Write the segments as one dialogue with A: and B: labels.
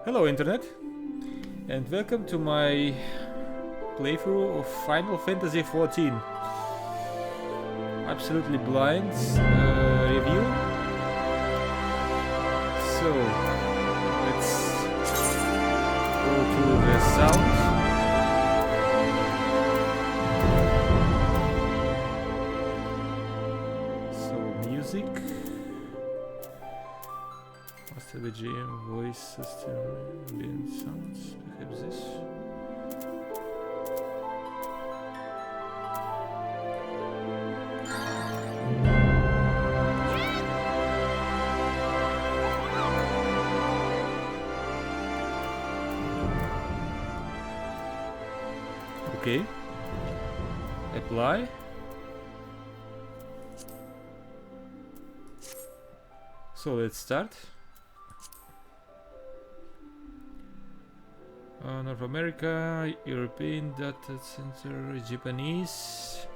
A: Hello Internet, and welcome to my playthrough of Final Fantasy XIV. Absolutely blind review. So, let's go to the sound. So, music. Master BGM, voice system, ambient sounds, perhaps this. Okay. Apply. So let's start. North America, European data center, Japanese.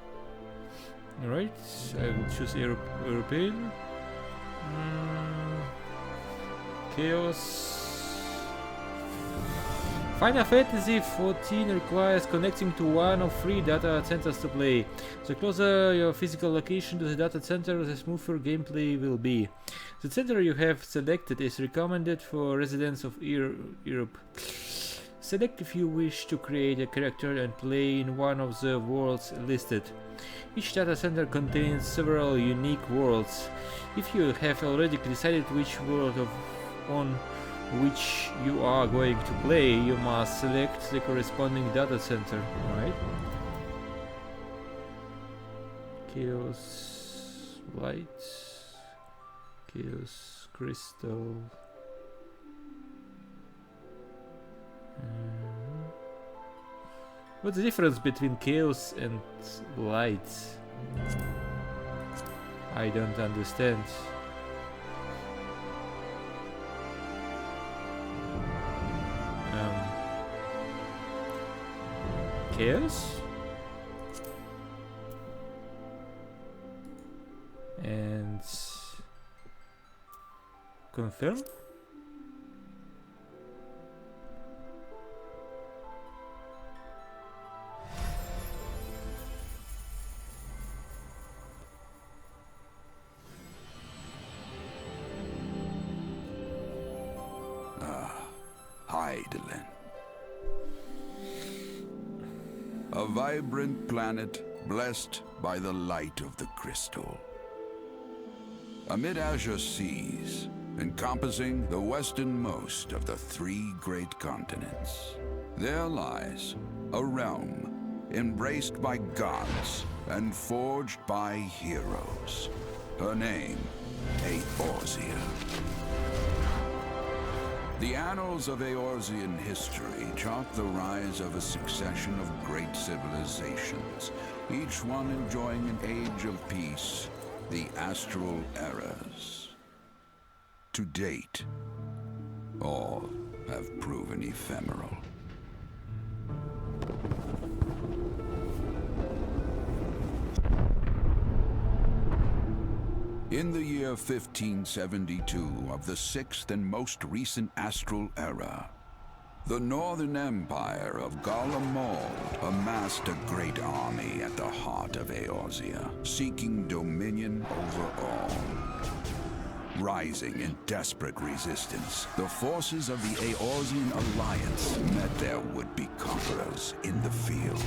A: Alright, I will choose European. Chaos. Final Fantasy XIV requires connecting to one of 3 data centers to play. The closer your physical location to the data center, the smoother gameplay will be. The center you have selected is recommended for residents of Europe. Select if you wish to create a character and play in one of the worlds listed. Each data center contains several unique worlds. If you have already decided which world on which you are going to play, you must select the corresponding data center. Alright. Chaos Light. Chaos Crystal. What's the difference between chaos and light? I don't understand. Chaos? And confirm?
B: Heidelin. A vibrant planet blessed by the light of the crystal. Amid azure seas, encompassing the westernmost of the 3 great continents, there lies a realm embraced by gods and forged by heroes. Her name, Eorzea. The annals of Eorzean history chart the rise of a succession of great civilizations, each one enjoying an age of peace, the Astral Eras. To date, all have proven ephemeral. In the year 1572 of the 6th and most recent Astral Era, the Northern Empire of Garlemald amassed a great army at the heart of Eorzea, seeking dominion over all. Rising in desperate resistance, the forces of the Eorzean Alliance met their would-be conquerors in the field.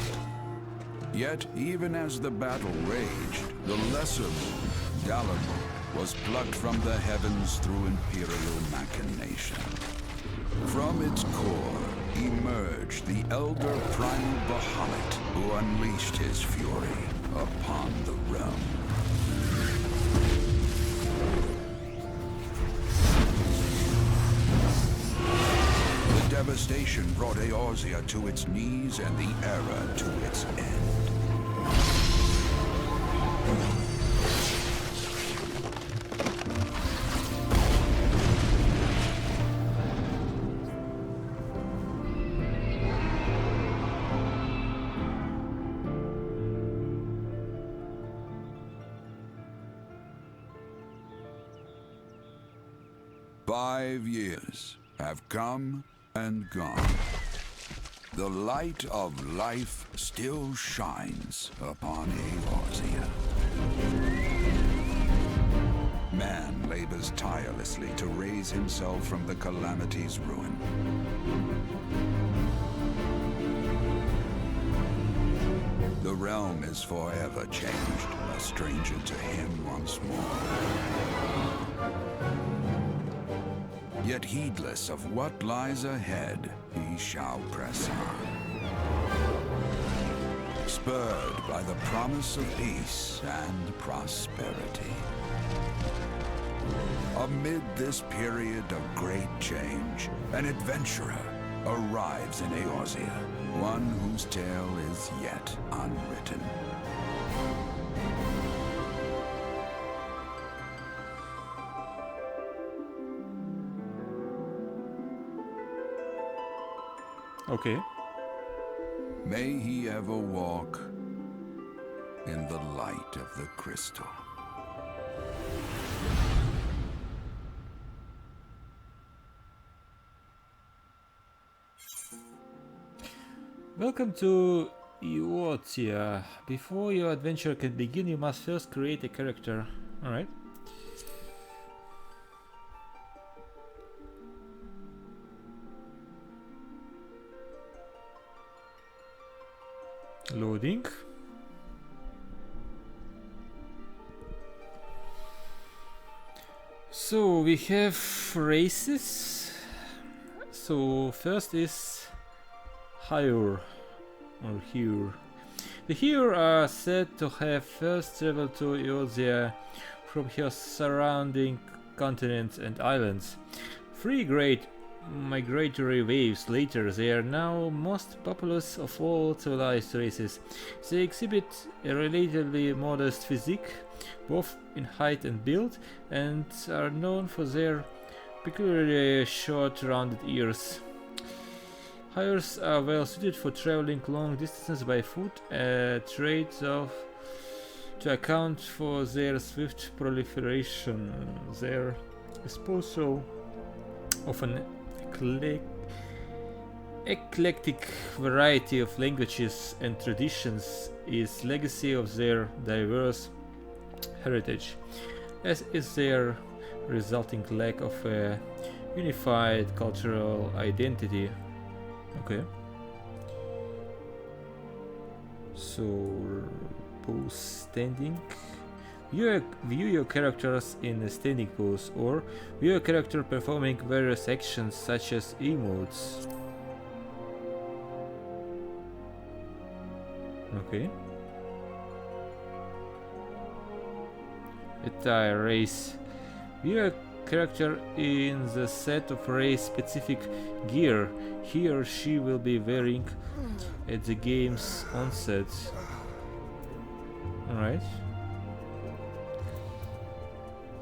B: Yet, even as the battle raged, the lesser moon, Dalamud, was plucked from the heavens through imperial machination. From its core emerged the elder primal Bahamut, who unleashed his fury upon the realm. The devastation brought Eorzea to its knees and the era to its end. "5 years have come and gone. The light of life still shines upon Eorzea. Man labors tirelessly to raise himself from the calamity's ruin. The realm is forever changed, a stranger to him once more. Yet heedless of what lies ahead, he shall press on. Spurred by the promise of peace and prosperity. Amid this period of great change, an adventurer arrives in Eorzea, one whose tale is yet unwritten.
A: Okay.
B: May he ever walk in the light of the crystal.
A: Welcome to Eorzea. Before your adventure can begin, you must first create a character. Alright. Loading. So we have races. So first is Hyur or Hyur. The Hyur are said to have first traveled to Eorzea from her surrounding continents and islands. Three great migratory waves later, they are now most populous of all civilized races. They exhibit a relatively modest physique, both in height and build, and are known for their peculiarly short, rounded ears. Hyurs are well suited for traveling long distances by foot, a trait of to account for their swift proliferation. Their disposal of an eclectic variety of languages and traditions is legacy of their diverse heritage, as is their resulting lack of a unified cultural identity. Okay. So, pose standing. View your characters in a standing pose, or view a character performing various actions such as emotes. Okay. Attire, race. View a character in the set of race-specific gear he or she will be wearing at the game's onset. Alright.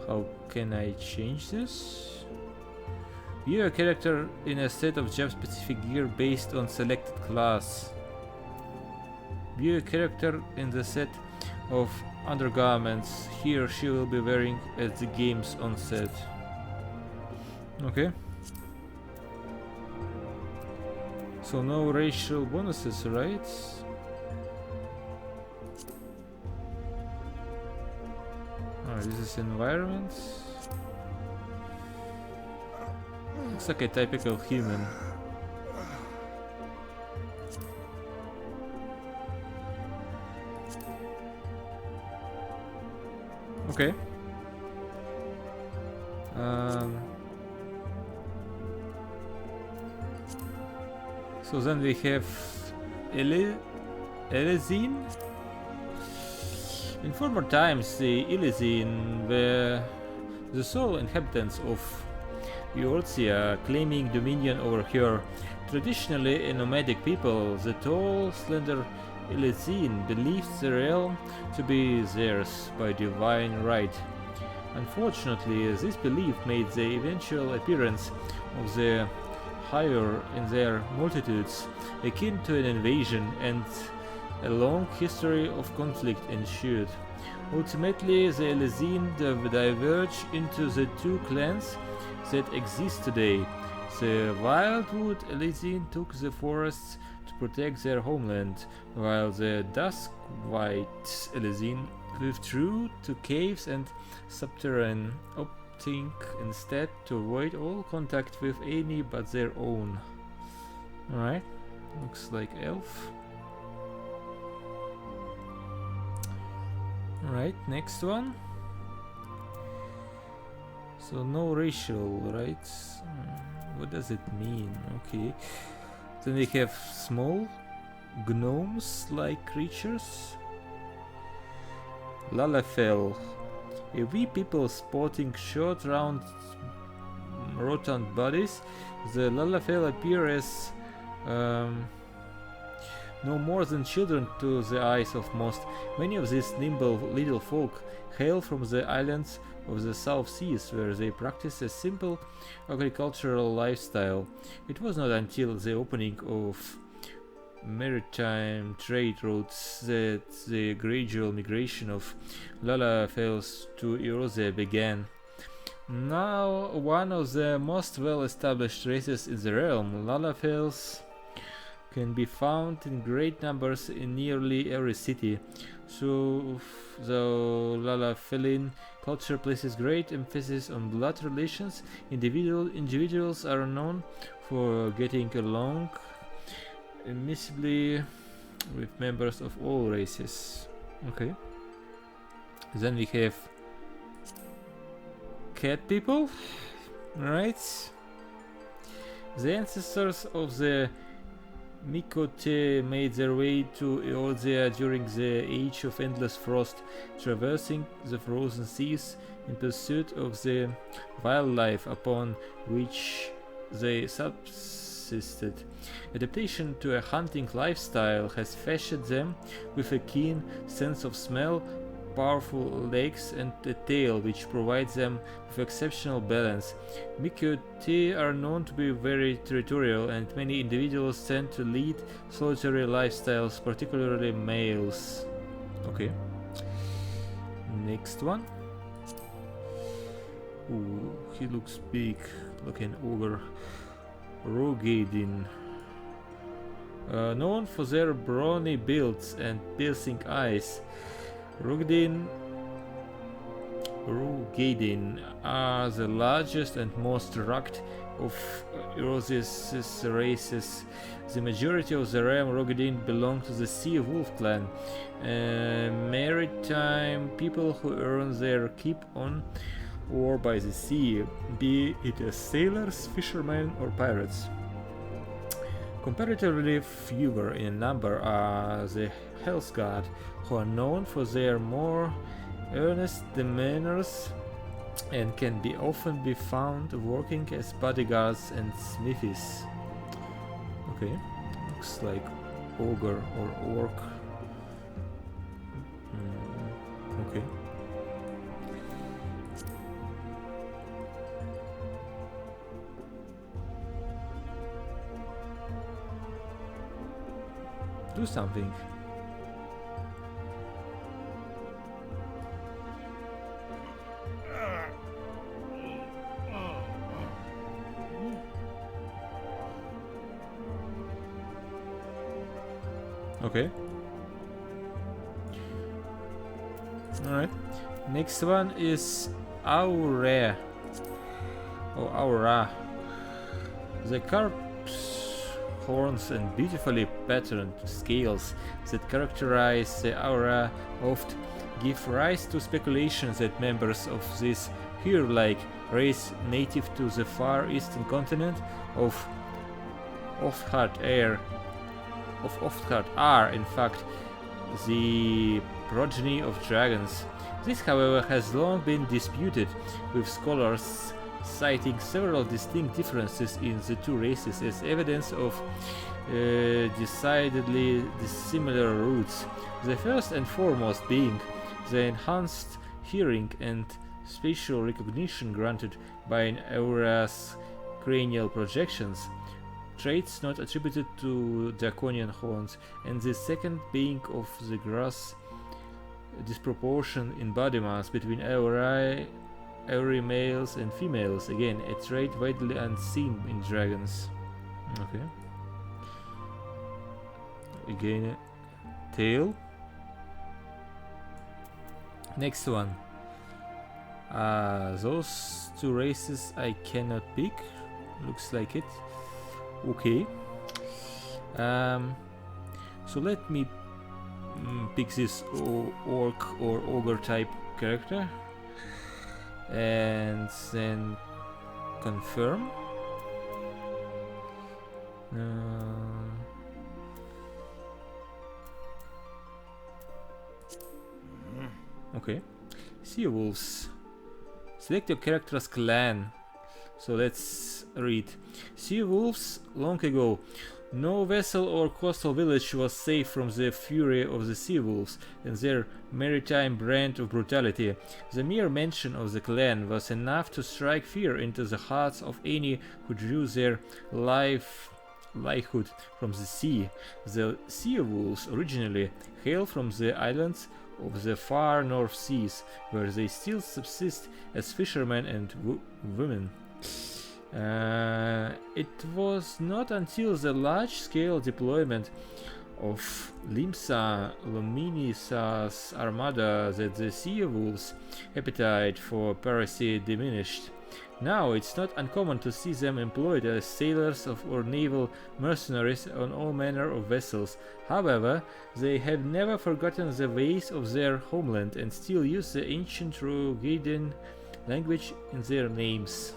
A: How can I change this? View a character in a set of job-specific gear based on selected class. View a character in the set of undergarments he or she will be wearing at the game's onset. Okay. So no racial bonuses, right? Alright, this is environment. Looks like a typical human. Okay. So then we have Elysian. In former times, the Elysian were the sole inhabitants of Eorzea, claiming dominion over her. Traditionally a nomadic people, the tall, slender Elysian believed the realm to be theirs by divine right. Unfortunately, this belief made the eventual appearance of the Hyur in their multitudes akin to an invasion, and a long history of conflict ensued. Ultimately, the Elysian diverged into the two clans that exist today, The Wildwood Elysian took the forests to protect their homeland, while the Duskwhite Elysian withdrew to caves and subterranean, opting instead to avoid all contact with any but their own. Alright, looks like elf. Alright, next one. So no racial, right? What does it mean? Okay. Then we have small gnomes-like creatures. Lalafell. A wee people sporting short, round, rotund bodies. The Lalafell appear as no more than children to the eyes of most. Many of these nimble little folk hail from the islands of the South Seas, where they practice a simple agricultural lifestyle. It was not until the opening of maritime trade routes that the gradual migration of Lalafells to Eurasia began. Now one of the most well-established races in the realm, Lalafells can be found in great numbers in nearly every city. So the Lalafellian culture places great emphasis on blood relations. Individuals are known for getting along amicably with members of all races. Okay. Then we have cat people. Right. The ancestors of the Mikote made their way to Eorzea during the Age of Endless Frost, traversing the frozen seas in pursuit of the wildlife upon which they subsisted. Adaptation to a hunting lifestyle has fashioned them with a keen sense of smell, powerful legs and a tail which provides them with exceptional balance. Mikote are known to be very territorial, and many individuals tend to lead solitary lifestyles, particularly males. Okay. Next one. Ooh, he looks big, like an ogre. Rogadin. Known for their brawny builds and piercing eyes, Rogadin are the largest and most rugged of Eurasia's races. The majority of the realm Rogadin belong to the Sea Wolf clan, maritime people who earn their keep on or by the sea, be it as sailors, fishermen or pirates. Comparatively fewer in number are the Hellsguard, who are known for their more earnest demeanors and can often be found working as bodyguards and smithies. Okay, looks like ogre or orc. Okay. Do something. Okay. Alright. Next one is Aura. Or Aura. The carp's horns and beautifully patterned scales that characterize the Aura oft give rise to speculations that members of this hero-like race native to the far eastern continent of Oftgard are in fact the progeny of dragons. This, however, has long been disputed, with scholars citing several distinct differences in the two races as evidence of decidedly dissimilar roots. The first and foremost being the enhanced hearing and spatial recognition granted by an aura's cranial projections, traits not attributed to draconian horns, and the second being of the gross disproportion in body mass between aurae every males and females. Again, a trait widely unseen in dragons. Okay. Again, tail. Next one. Those two races I cannot pick. Looks like it. Okay. So let me pick this orc or ogre type character and then confirm. Okay. Sea wolves. Select your character's clan. So let's read. Sea wolves. Long ago, no vessel or coastal village was safe from the fury of the sea wolves and their maritime brand of brutality. The mere mention of the clan was enough to strike fear into the hearts of any who drew their livelihood from the sea. The sea wolves originally hail from the islands of the far North Seas, where they still subsist as fishermen and women. It was not until the large-scale deployment of Limsa Luminisa's armada that the sea wolves' appetite for piracy diminished. Now it's not uncommon to see them employed as sailors or naval mercenaries on all manner of vessels. However, they have never forgotten the ways of their homeland and still use the ancient Rogadian language in their names.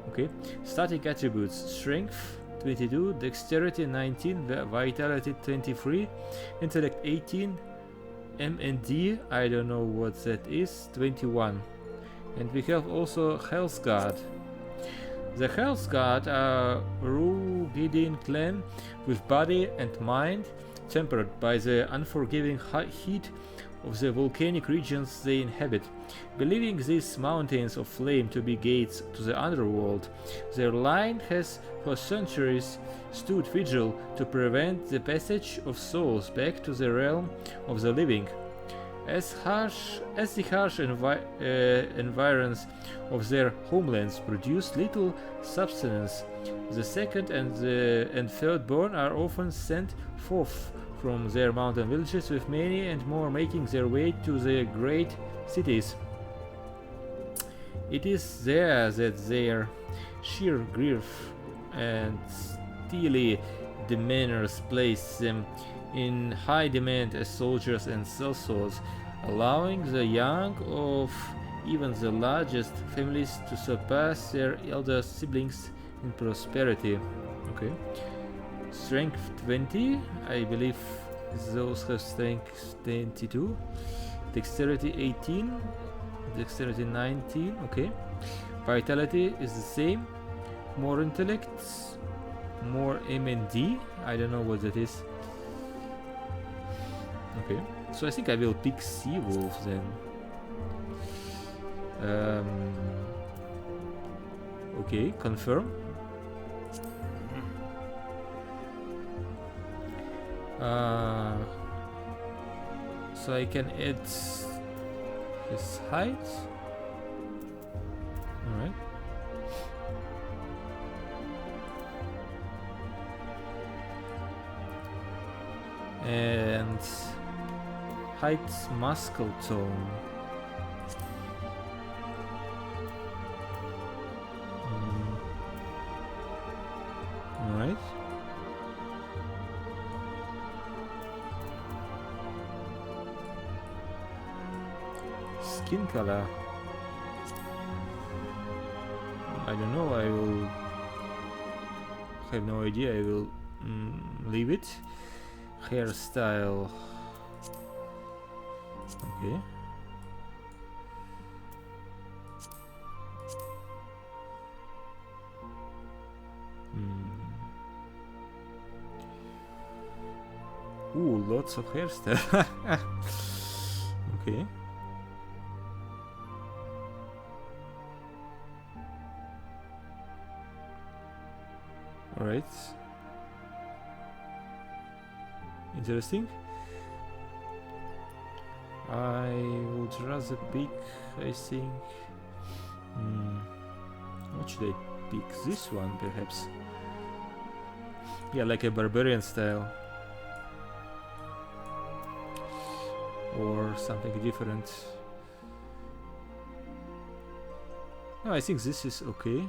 A: Okay, static attributes: strength 22, dexterity 19, vitality 23, intellect 18, M&D, I don't know what that is, 21. And we have also Health Guard. The Health Guard are Rogadian clan with body and mind tempered by the unforgiving heat of the volcanic regions they inhabit. Believing these mountains of flame to be gates to the underworld, their line has for centuries stood vigil to prevent the passage of souls back to the realm of the living. As the harsh environs of their homelands produce little substance, the second and third born are often sent forth from their mountain villages, with many and more making their way to the great cities. It is there that their sheer grief and steely demeanors place them in high demand as soldiers and sellswords, allowing the young of even the largest families to surpass their elder siblings in prosperity. Okay. Strength 20, I believe those have strength 22. Dexterity 18, dexterity 19, okay. Vitality is the same. More intellect, more M&D, I don't know what that is. Okay, so I think I will pick Sea Wolf then. Okay, confirm. So I can add his height. Alright. And height muscle tone. Alright. Skin color. I don't know, I will have no idea, I will leave it. Hairstyle. Okay. Ooh, lots of hairstyle. Okay. Alright. Interesting. I would rather pick, I think, What should I pick? This one, perhaps. Yeah, like a barbarian style. Or something different. No, I think this is okay.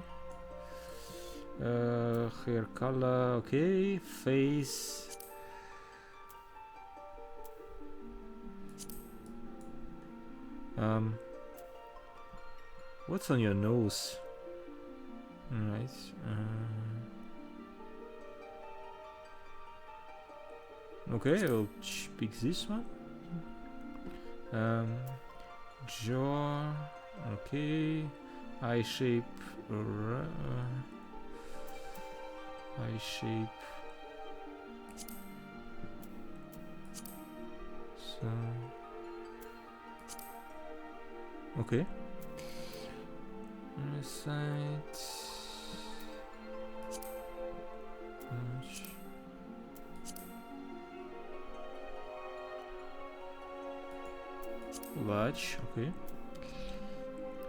A: Hair color, okay. Face. What's on your nose? Right. Okay, I'll pick this one. Jaw. Okay. Eye shape. Eye shape. So. Okay. Side. Large, okay.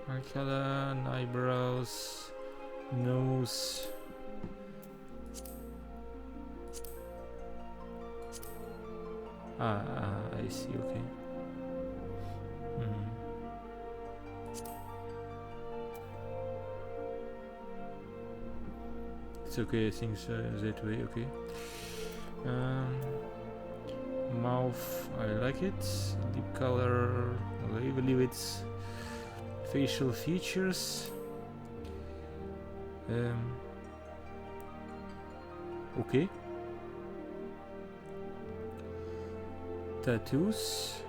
A: Eye color, eyebrows, nose. I see, okay. It's okay, I think so, that way, okay. Mouth, I like it. Lip color, I leave it. Facial features. Okay. Tattoos.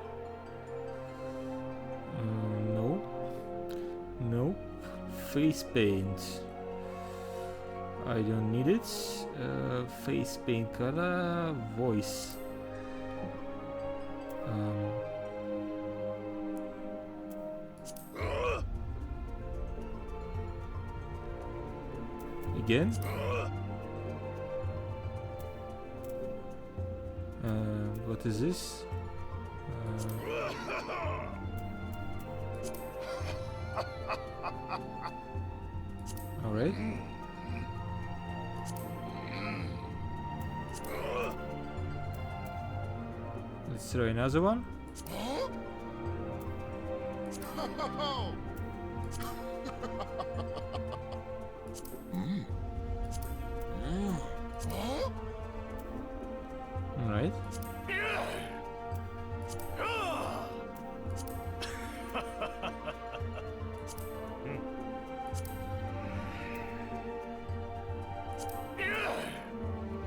A: No. Nope. Face paint. I don't need it. Face paint color. Voice. Again. What is this? All right. Let's try another one. All right.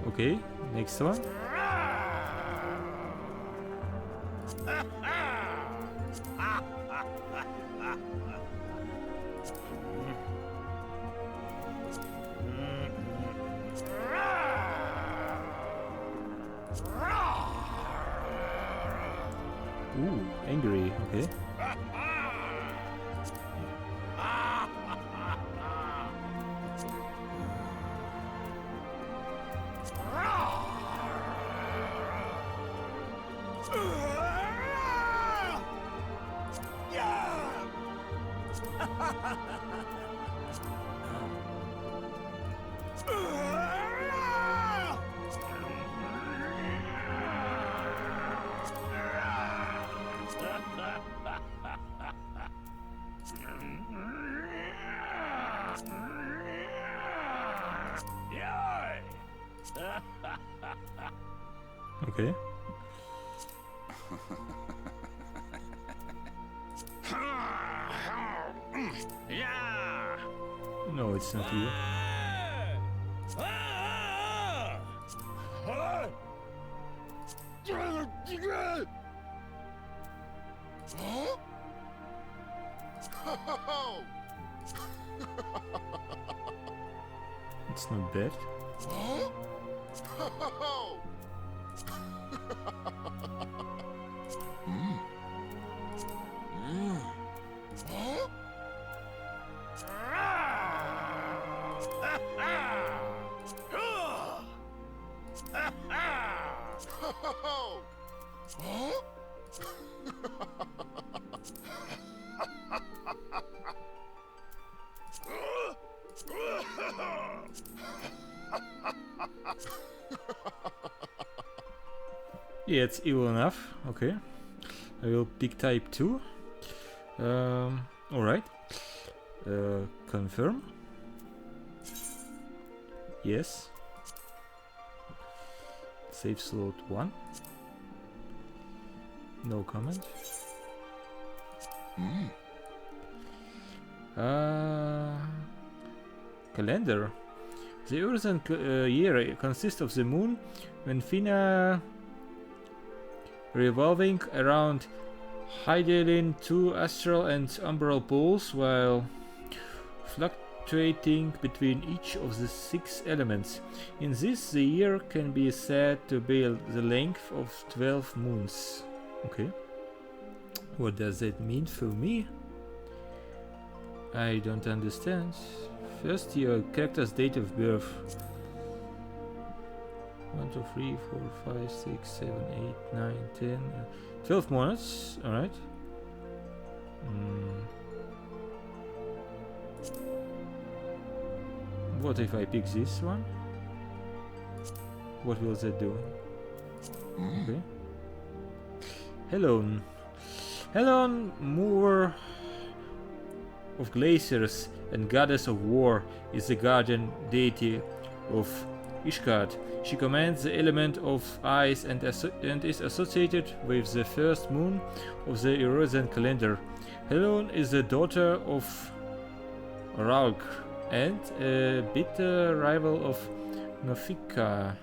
A: Okay, next one. Ooh, angry, okay. Okay. No, it's not you. It's not bad. Yeah, it's evil enough. Okay. I will pick type 2. Alright. Confirm. Yes. Save slot 1. No comment. Calendar. The Urzen year consists of the moon when Fina revolving around Hydelin 2 astral and umbral poles while fluctuating between each of the 6 elements. In this, the year can be said to be the length of 12 moons. Okay. What does that mean for me? I don't understand. First, your character's date of birth. 1, 2, 3, 4, 5, 6, 7, 8, 9, 10, 12 months. Alright. What if I pick this one? What will that do? Okay. Helon. Helon, mover of glaciers and goddess of war, is the guardian deity of Ishgard. She commands the element of ice and is associated with the first moon of the Eurasian calendar. Helon is the daughter of Ralk and a bitter rival of Nofika.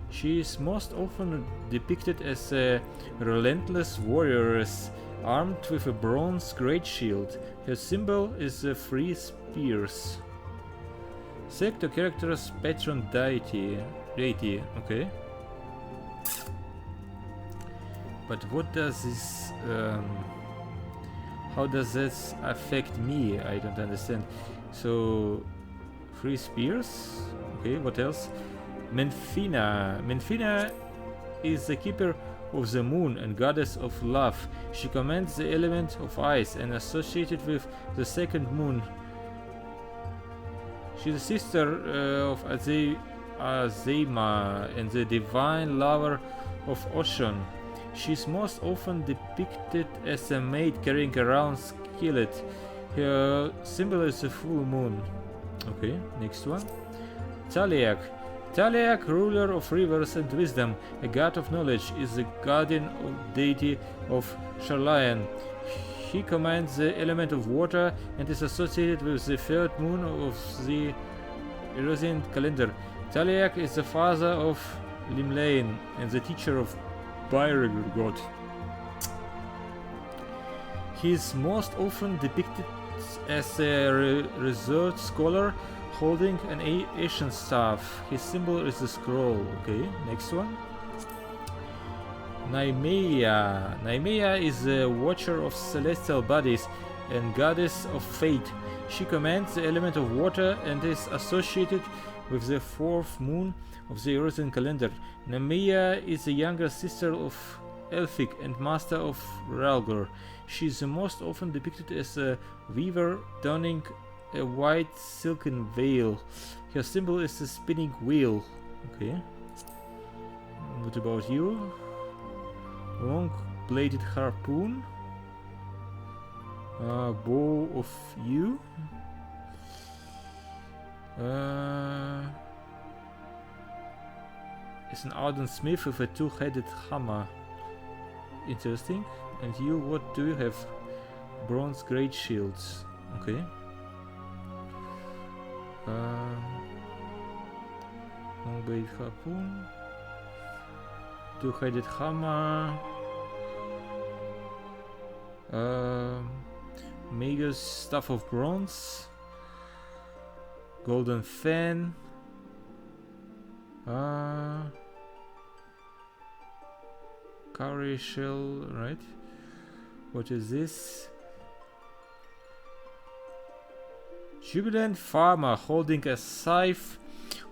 A: She is most often depicted as a relentless warrioress armed with a bronze great shield. Her symbol is the 3 spears. Select the character's patron deity. Okay. But what does this... how does this affect me? I don't understand. So... 3 spears? Okay, what else? Menfina. Menfina is the keeper of the moon and goddess of love. She commands the element of ice and associated with the second moon. She is the sister of Azema and the divine lover of Ocean. She is most often depicted as a maid carrying around skillet. Her symbol is the full moon. Okay, next one. Taliak. Taliak, ruler of rivers and wisdom, a god of knowledge, is the guardian deity of Sharlayan. He commands the element of water and is associated with the third moon of the Eurasian calendar. Taliak is the father of Limlain and the teacher of Byrgod. He is most often depicted as a reserved scholar holding an ancient staff. His symbol is the scroll. Okay, next one. Naimea. Naimea is the watcher of celestial bodies and goddess of fate. She commands the element of water and is associated with the 4th moon of the Eurasian calendar. Naimea is the younger sister of Elphic and master of Ralgor. She is most often depicted as a weaver donning a white silken veil. Her symbol is the spinning wheel. Okay. What about you? Long-bladed harpoon. Bow of you. It's an ardent smith with a 2-headed hammer. Interesting. And you, what do you have? Bronze great shields. Okay. Long-bladed harpoon. 2-headed hammer. Magus staff of bronze. Golden fan. Curry shell, right? What is this? Jubilant farmer holding a scythe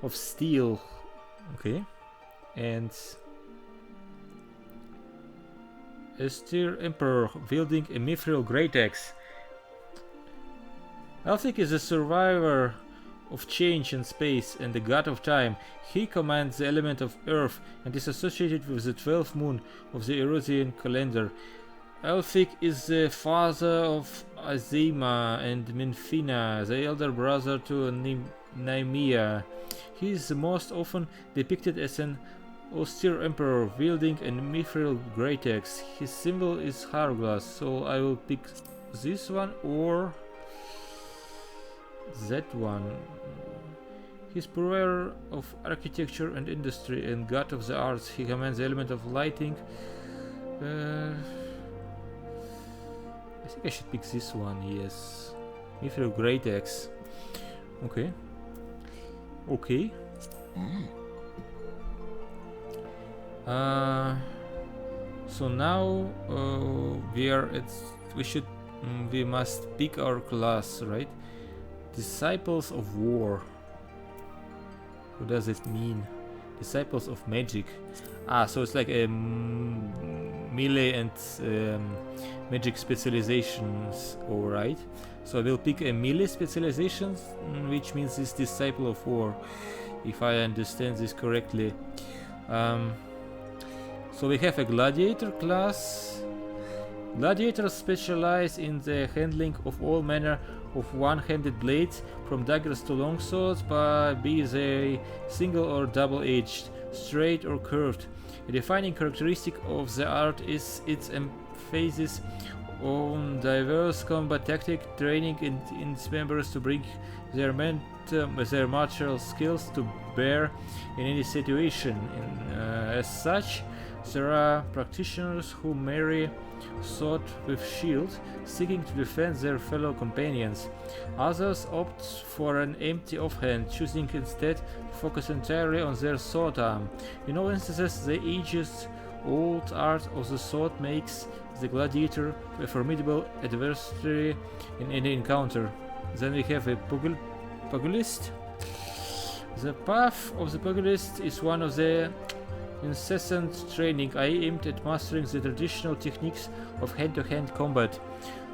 A: of steel. Okay. And Estir Emperor wielding a mithril great axe. Elphic is a survivor of change and space and the god of time. He commands the element of earth and is associated with the 12th moon of the Eurasian calendar. Elphic is the father of Azima and Minfina, the elder brother to Naimia. He is most often depicted as an austere emperor wielding a mithril great axe. His symbol is hourglass, so I will pick this one or that one. He's purveyor of architecture and industry and god of the arts. He commands the element of lighting. I think I should pick this one, yes. Mithril Great Axe. Okay. Okay. So now we must pick our class, right? Disciples of War. What does it mean? Disciples of Magic. So it's like a melee and magic specializations, alright. So I will pick a melee specialization, which means this Disciple of War, if I understand this correctly. So we have a Gladiator class. Gladiators specialize in the handling of all manner of one-handed blades, from daggers to longswords, be they single or double-edged, straight or curved. A defining characteristic of the art is its emphasis on diverse combat tactic, training its members to bring their martial skills to bear in any situation. As such, there are practitioners who marry sword with shield, seeking to defend their fellow companions. Others opt for an empty offhand, choosing instead to focus entirely on their sword arm. In all instances, the ages-old art of the sword makes the gladiator a formidable adversary in any encounter. Then we have a pugilist. The path of the pugilist is one of the incessant training aimed at mastering the traditional techniques of hand-to-hand combat.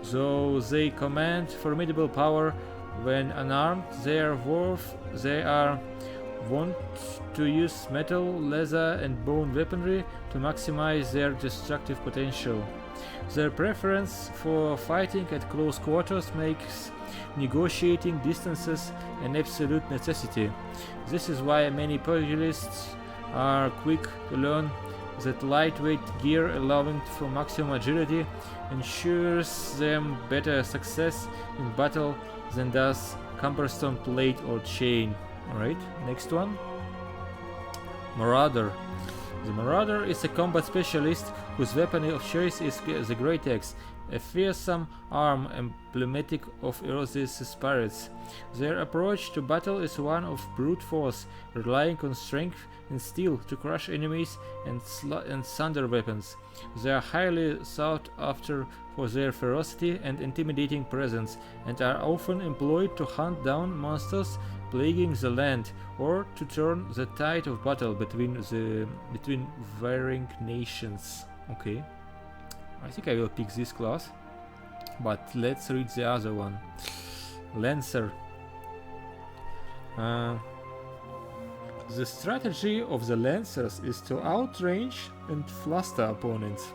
A: Though they command formidable power when unarmed, they are wont to use metal, leather and bone weaponry to maximize their destructive potential. Their preference for fighting at close quarters makes negotiating distances an absolute necessity. This is why many pugilists are quick to learn that lightweight gear allowing for maximum agility ensures them better success in battle than does cumbersome plate or chain. Alright, next one. Marauder. The Marauder is a combat specialist whose weapon of choice is the Great Axe, a fearsome arm emblematic of Eros' pirates. Their approach to battle is one of brute force, relying on strength and steel to crush enemies and sunder weapons. They are highly sought after for their ferocity and intimidating presence, and are often employed to hunt down monsters plaguing the land, or to turn the tide of battle between varying nations. Okay. I think I will pick this class, but let's read the other one. Lancer. The strategy of the Lancers is to outrange and fluster opponents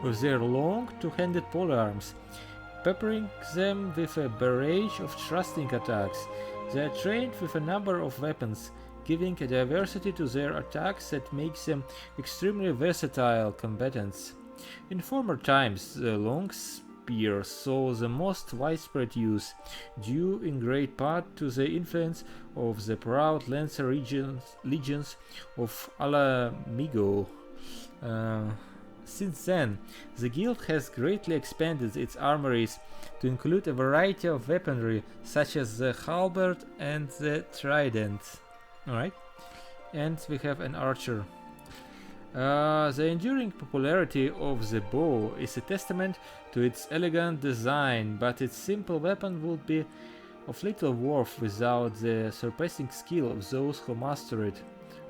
A: with their long two-handed polearms, peppering them with a barrage of thrusting attacks. They are trained with a number of weapons, giving a diversity to their attacks that makes them extremely versatile combatants. In former times, the long spear saw the most widespread use, due in great part to the influence of the proud Lancer legions of Alamigo. Since then, the guild has greatly expanded its armories to include a variety of weaponry, such as the halberd and the trident. Alright, and we have an archer. The enduring popularity of the bow is a testament to its elegant design, but its simple weapon would be of little worth without the surpassing skill of those who master it.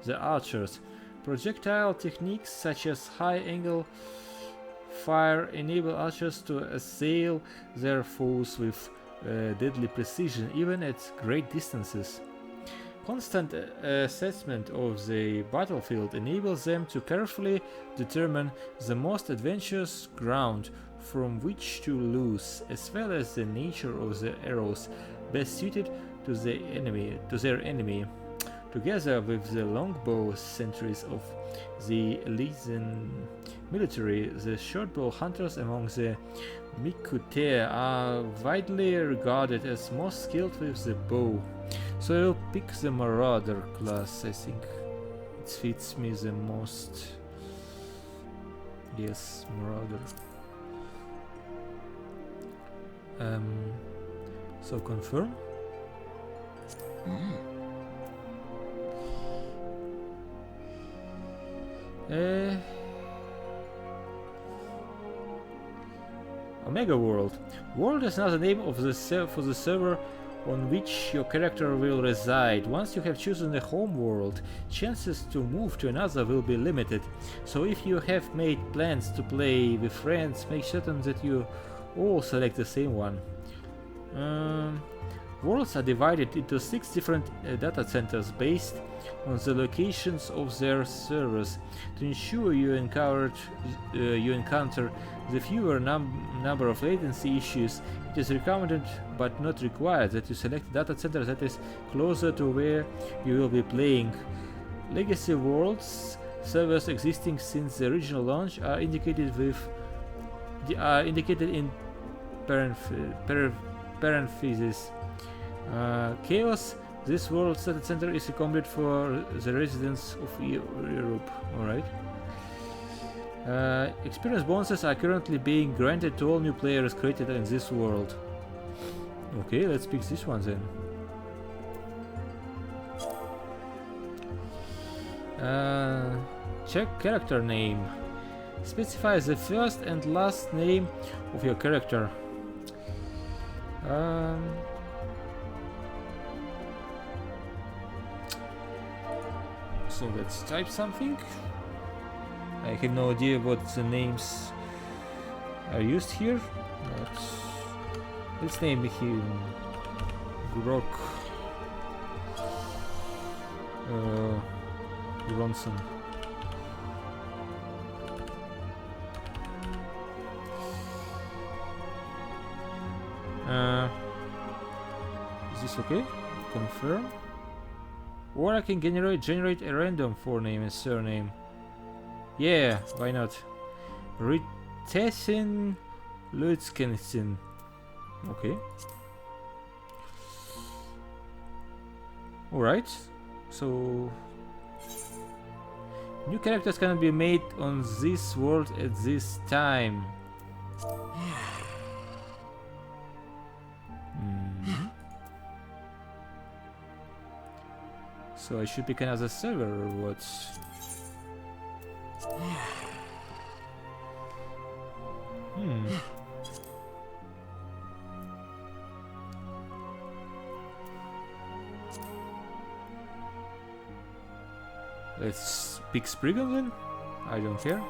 A: The archers. Projectile techniques such as high-angle fire enable archers to assail their foes with deadly precision, even at great distances. Constant assessment of the battlefield enables them to carefully determine the most advantageous ground from which to loose, as well as the nature of the arrows best suited to their enemy. Together with the longbow sentries of the Elysian military, the shortbow hunters among the Mikute are widely regarded as most skilled with the bow. So I'll pick the Marauder class. I think it fits me the most. Yes, Marauder. So confirm. Omega World. World is another name of the for the server on which your character will reside. Once you have chosen a home world, chances to move to another will be limited. So if you have made plans to play with friends, make certain that you all select the same one. Worlds are divided into 6 different data centers based on the locations of their servers. To ensure you encounter the fewer number of latency issues, it is recommended but not required that you select a data center that is closer to where you will be playing. Legacy worlds servers existing since the original launch are indicated in parentheses. Chaos. This world data center is recommended for the residents of Europe. Alright. Experience bonuses are currently being granted to all new players created in this world. Okay, let's pick this one then. Check character name. Specify the first and last name of your character. So let's type something. I have no idea what the names are used here, but let's name him Grok Bronson. Is this okay? Confirm. Or I can generate a random forename and surname. Yeah, why not? Ritessin Lutzkensin. Okay. Alright. So new characters can be made on this world at this time. So I should pick another server or what? Let's pick Spriggan then? I don't care.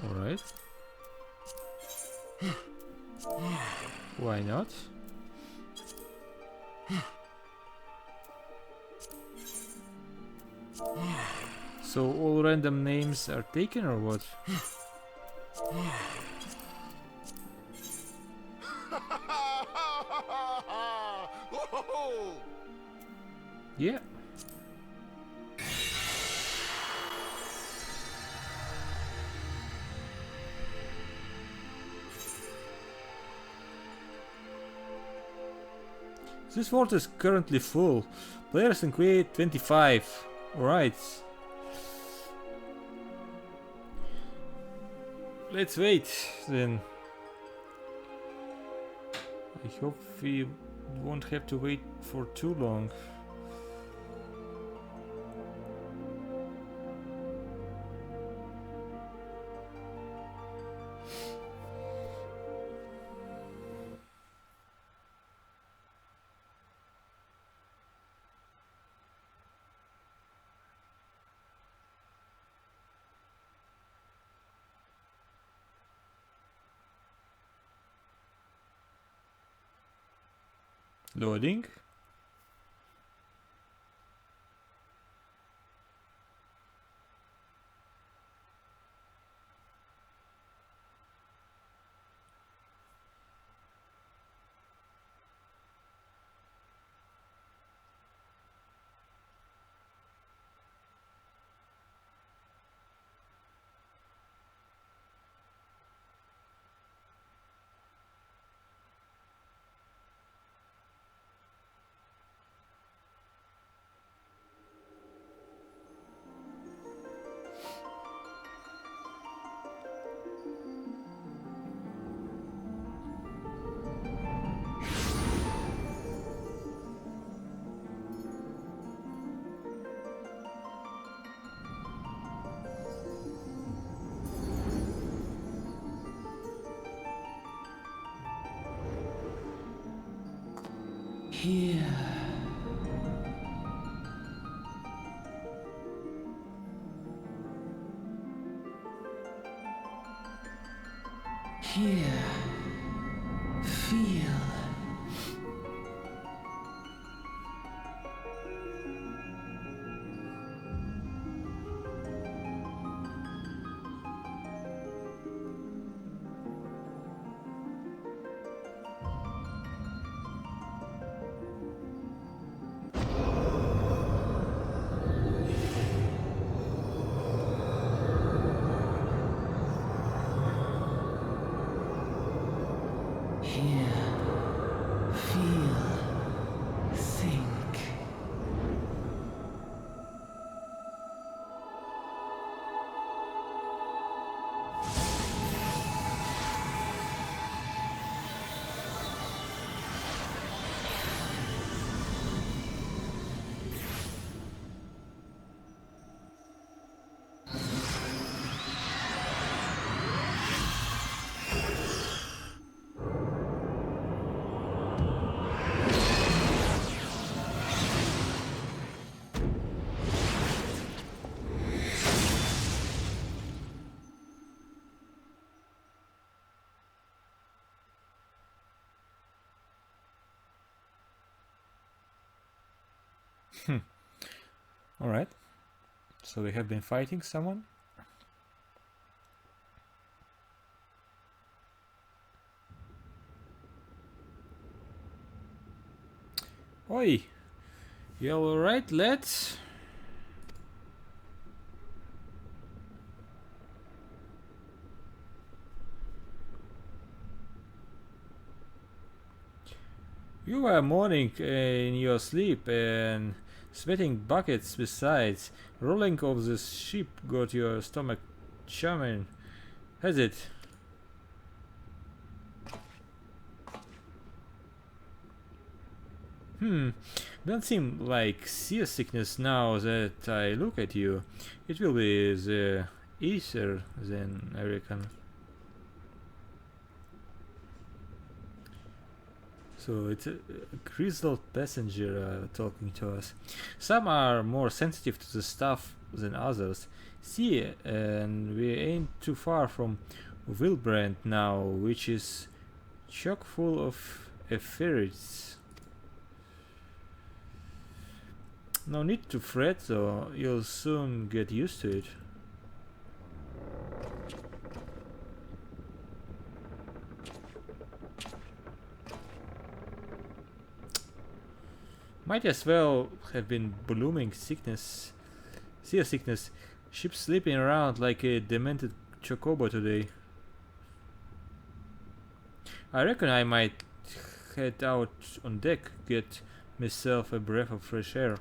A: Alright. Why not? So all random names are taken or what? Yeah. This world is currently full. Players can create 25. Alright. Let's wait then. I hope we won't have to wait for too long. Loading.
C: Here. Here. Feel. Here. Feel. Think.
A: Alright. So we have been fighting someone. Oi! You alright, lads? You were moaning in your sleep and sweating buckets besides. Rolling of the ship got your stomach chumming, has it? Don't seem like seasickness now that I look at you. It will be the ether then, I reckon. So it's a grizzled passenger talking to us. Some are more sensitive to the stuff than others. See, and we ain't too far from Wilbrand now, which is chock full of efferits. No need to fret though, you'll soon get used to it. Might as well have been blooming sickness, sea sickness, ship sleeping around like a demented chocobo today. I reckon I might head out on deck, get myself a breath of fresh air.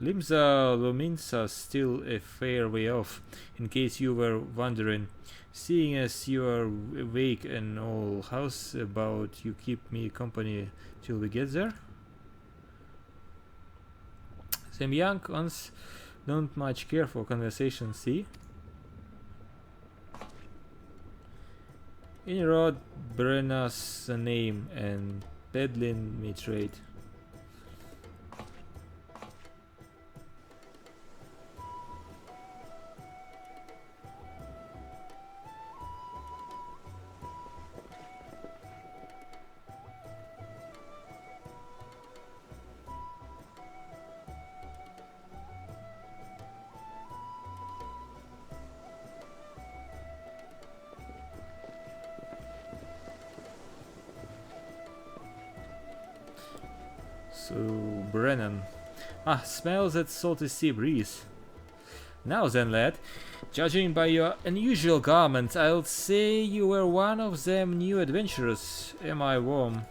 A: Limsa Luminsa still a fair way off, in case you were wondering. Seeing as you are awake and all, how's about you keep me company till we get there? Them young ones don't much care for conversation, see? Inrod Brenna's name and peddling me trade. Brennan. Ah, smell that salty sea breeze. Now then, lad, judging by your unusual garments, I'll say you were one of them new adventurers. Am I wrong?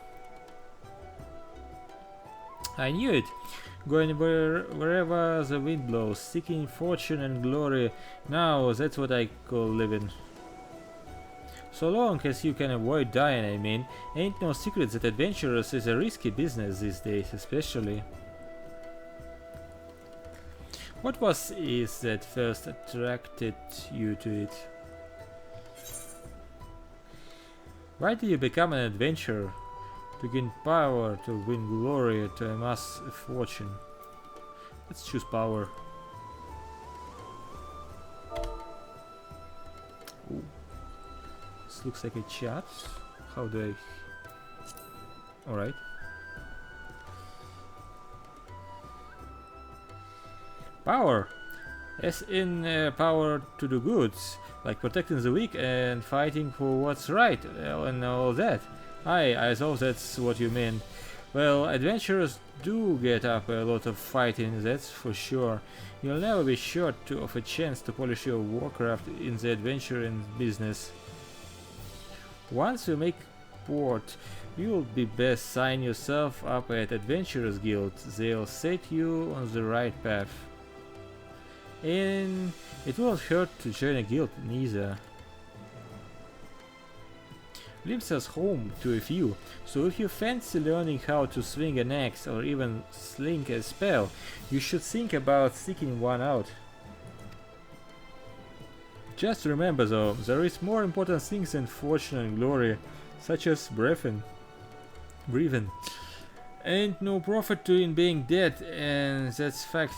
A: I knew it. Going wherever the wind blows, seeking fortune and glory. Now that's what I call living. So long as you can avoid dying, I mean. Ain't no secret that adventurers is a risky business these days, especially. What was it that first attracted you to it? Why did you become an adventurer? To gain power, to win glory, to amass a fortune. Let's choose power. Ooh. This looks like a chat. How do I... Alright. Power! As in power to do good, like protecting the weak and fighting for what's right and all that. Aye, I thought that's what you meant. Well, adventurers do get up a lot of fighting, that's for sure. You'll never be short of a chance to polish your warcraft in the adventuring business. Once you make port, you'll be best sign yourself up at Adventurers Guild. They'll set you on the right path. And it won't hurt to join a guild neither. Limsa's home to a few, so if you fancy learning how to swing an axe or even sling a spell, you should think about seeking one out. Just remember though, there is more important things than fortune and glory, such as breathing. Ain't no profit to in being dead, and that's fact.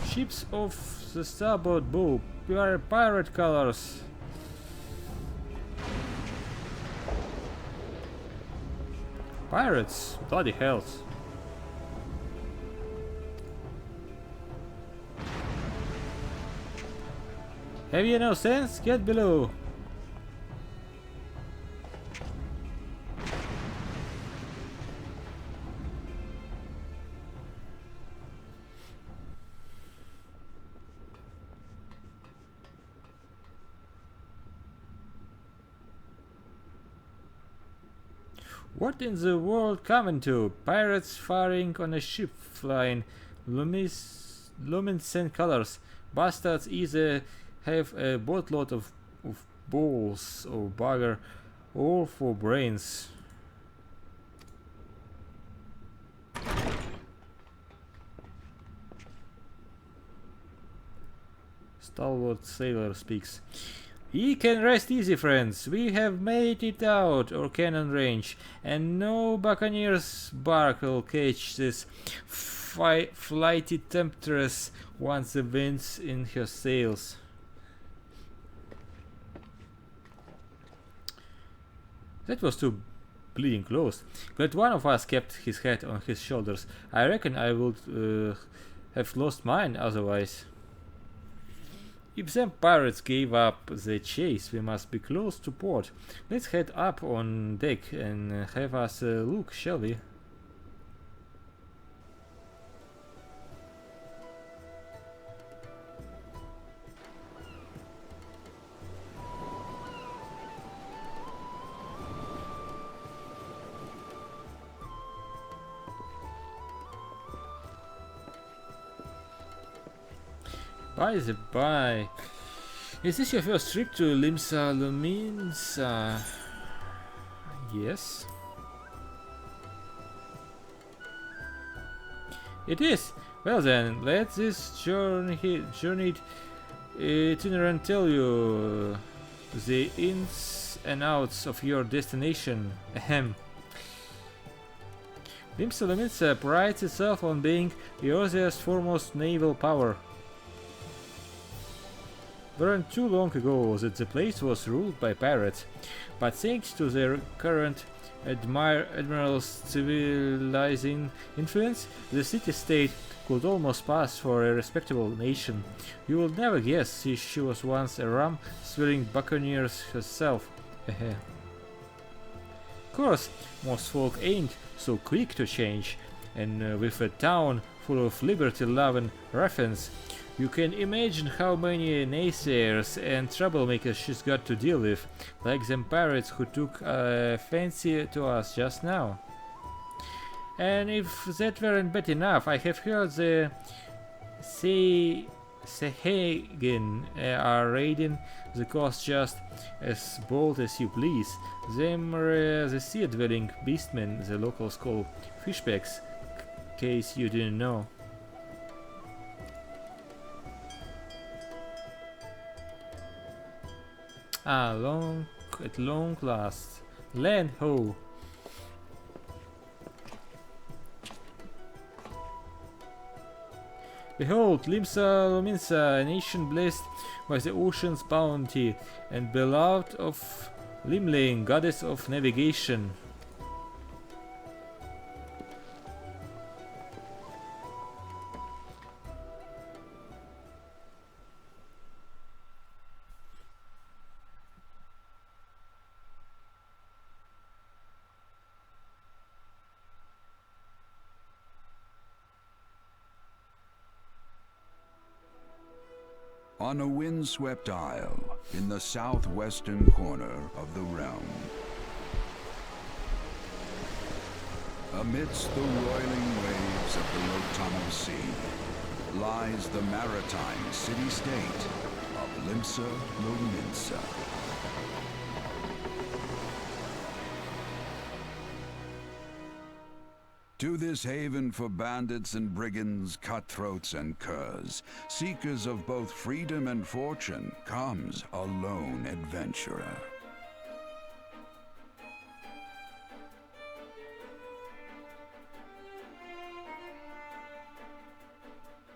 A: Ships of the starboard bow, pirate colors. Pirates, bloody hells. Have you no sense? Get below. What in the world coming to? Pirates firing on a ship flying luminescent colors. Bastards either have a boatload of balls or bugger, all for brains. Stalwart sailor speaks. Ye can rest easy, friends. We have made it out our cannon range, and no buccaneer's bark will catch this flighty temptress once the wind's in her sails. That was too bleeding close. Glad one of us kept his head on his shoulders. I reckon I would have lost mine otherwise. If them pirates gave up the chase, we must be close to port. Let's head up on deck and have us a look, shall we? By the by, is this your first trip to Limsa Luminsa? Yes. It is. Well then, let this journeyed itinerant tell you the ins and outs of your destination. Ahem. Limsa Luminsa prides itself on being Eorzea's foremost naval power. Weren't too long ago that the place was ruled by pirates, but thanks to their current admiral's civilizing influence, the city-state could almost pass for a respectable nation. You will never guess she was once a rum-swilling buccaneer herself. Of course, most folk ain't so quick to change, and with a town full of liberty-loving ruffians, you can imagine how many naysayers and troublemakers she's got to deal with, like them pirates who took a fancy to us just now. And if that weren't bad enough, I have heard the Sahagin are raiding the coast just as bold as you please. Them are the sea-dwelling beastmen the locals call fishbacks, case you didn't know. At long last. Land ho! Behold, Limsa Lominsa, a nation blessed by the ocean's bounty, and beloved of Limlane, goddess of navigation.
B: On a windswept isle in the southwestern corner of the realm, amidst the roiling waves of the Lotano Sea, lies the maritime city-state of Limsa Lominsa. To this haven for bandits and brigands, cutthroats and curs, seekers of both freedom and fortune, comes a lone adventurer.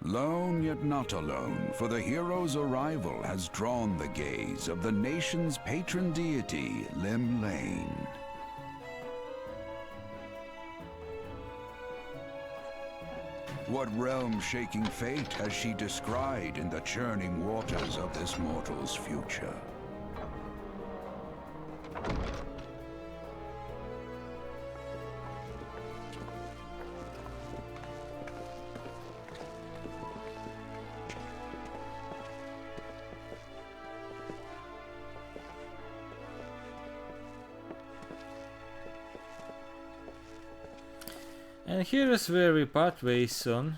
B: Lone yet not alone, for the hero's arrival has drawn the gaze of the nation's patron deity, Limlane. What realm-shaking fate has she descried in the churning waters of this mortal's future?
A: And here is where we part ways, son.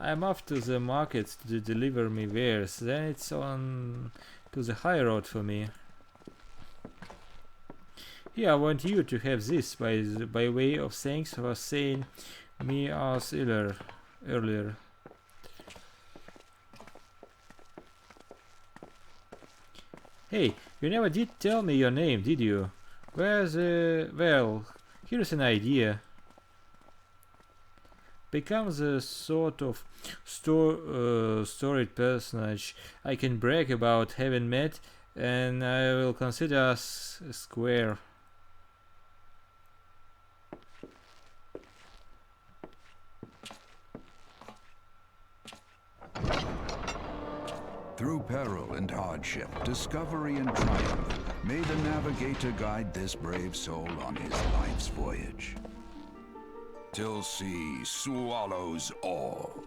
A: I'm off to the market to deliver me wares, then it's on to the high road for me. Here I want you to have this by way of thanks for saying me as earlier. Hey, you never did tell me your name, did you? Well, here's an idea. Becomes a sort of storied personage I can brag about having met, and I will consider us square.
B: Through peril and hardship, discovery and triumph, may the navigator guide this brave soul on his life's voyage, till sea swallows all.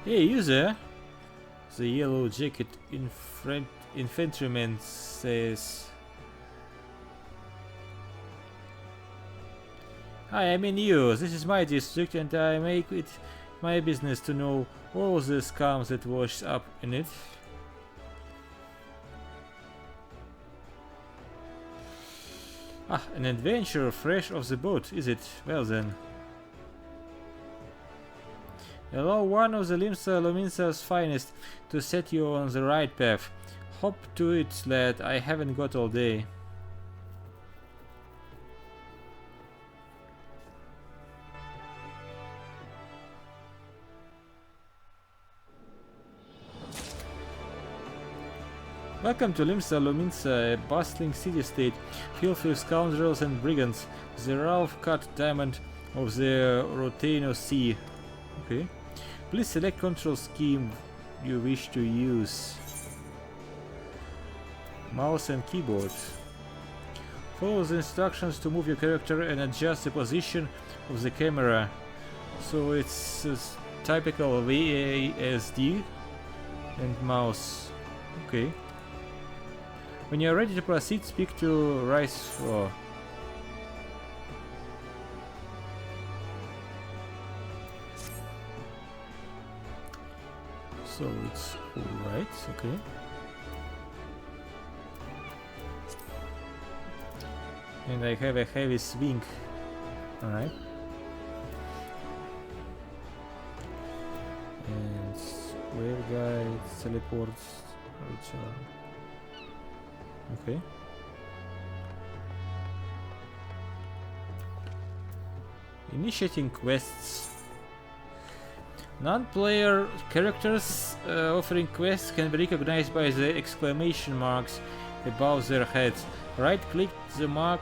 A: Hey user! The yellow jacket infantryman says... Hi, I'm in you. This is my district and I make it my business to know all the scum that washes up in it. Ah, an adventure fresh off the boat, is it? Well then. Allow one of the Limsa Lominsa's finest to set you on the right path. Hop to it, lad. I haven't got all day. Welcome to Limsa Lominsa, a bustling city-state filled with scoundrels and brigands, the rough-cut diamond of the Rotano Sea. Okay. Please select control scheme you wish to use. Mouse and keyboard. Follow the instructions to move your character and adjust the position of the camera. So it's typical WASD and mouse. Okay. When you are ready to proceed, speak to Rice 4. So it's alright, okay. And I have a heavy swing. Alright. And square guide, teleports, okay. Initiating quests. Non-player characters offering quests can be recognized by the exclamation marks above their heads. Right-click the mark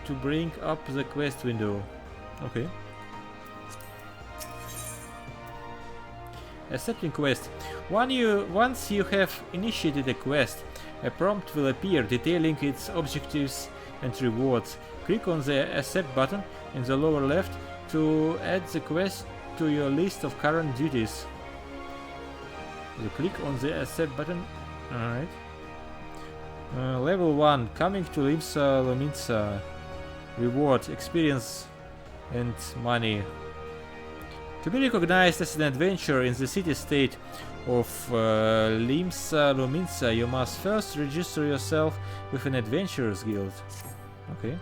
A: to bring up the quest window. Okay. Accepting quest. Once you have initiated a quest, a prompt will appear detailing its objectives and rewards. Click on the Accept button in the lower left to add the quest to your list of current duties. You click on the Accept button. Alright. Level 1. Coming to Limsa Lominsa. Reward, experience and money. To be recognized as an adventurer in the city-state of Limsa Lominsa, you must first register yourself with an adventurers guild. Okay.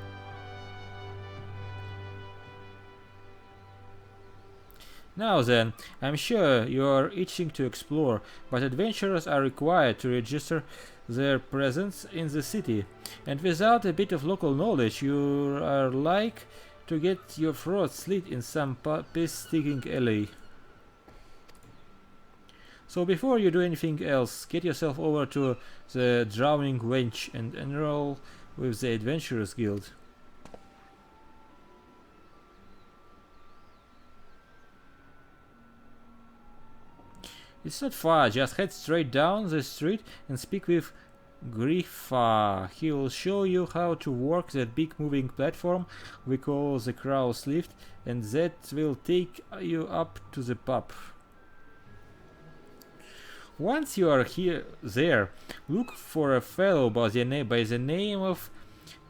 A: Now then, I'm sure you are itching to explore, but adventurers are required to register their presence in the city, and without a bit of local knowledge you are like to get your throat slit in some piss-sticking alley. So before you do anything else, get yourself over to the Drowning Wench and enroll with the Adventurers Guild. It's not far, just head straight down the street and speak with Griffa. He will show you how to work that big moving platform we call the Crow's Lift, and that will take you up to the pub. Once you are there, look for a fellow by the name of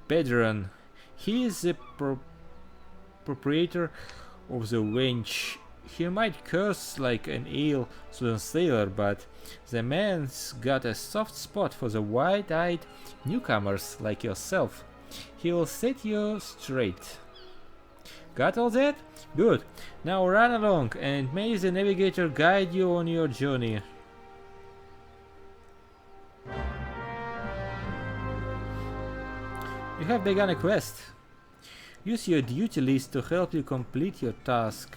A: Pedron. He is the proprietor of the wench. He might curse like an ale-sodden sailor, but the man's got a soft spot for the wide-eyed newcomers like yourself. He'll set you straight. Got all that? Good. Now run along, and may the navigator guide you on your journey. You have begun a quest. Use your duty list to help you complete your task.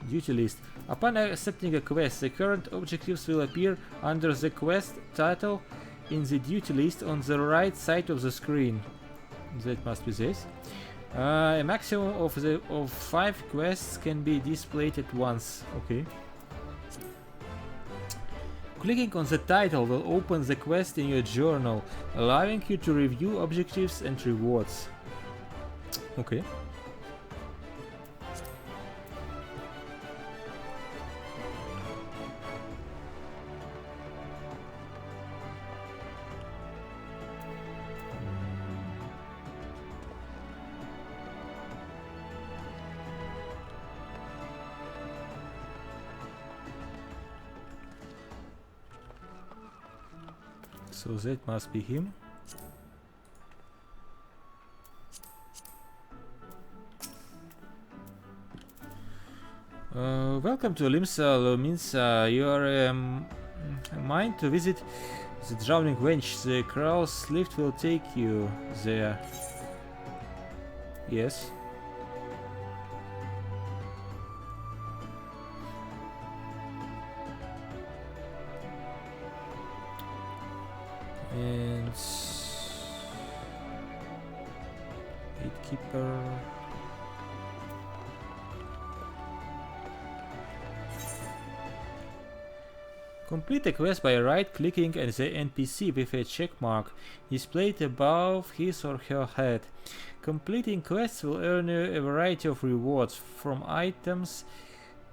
A: Duty list. Upon accepting a quest, the current objectives will appear under the quest title in the duty list on the right side of the screen. That must be this. A maximum of 5 quests can be displayed at once. Okay. Clicking on the title will open the quest in your journal, allowing you to review objectives and rewards. Okay. So that must be him. Welcome to Limsa Lominsa. You are mine to visit the drowning wench. The crow's lift will take you there. Yes. And gatekeeper. Complete a quest by right-clicking at the NPC with a check mark displayed above his or her head. Completing quests will earn you a variety of rewards, from items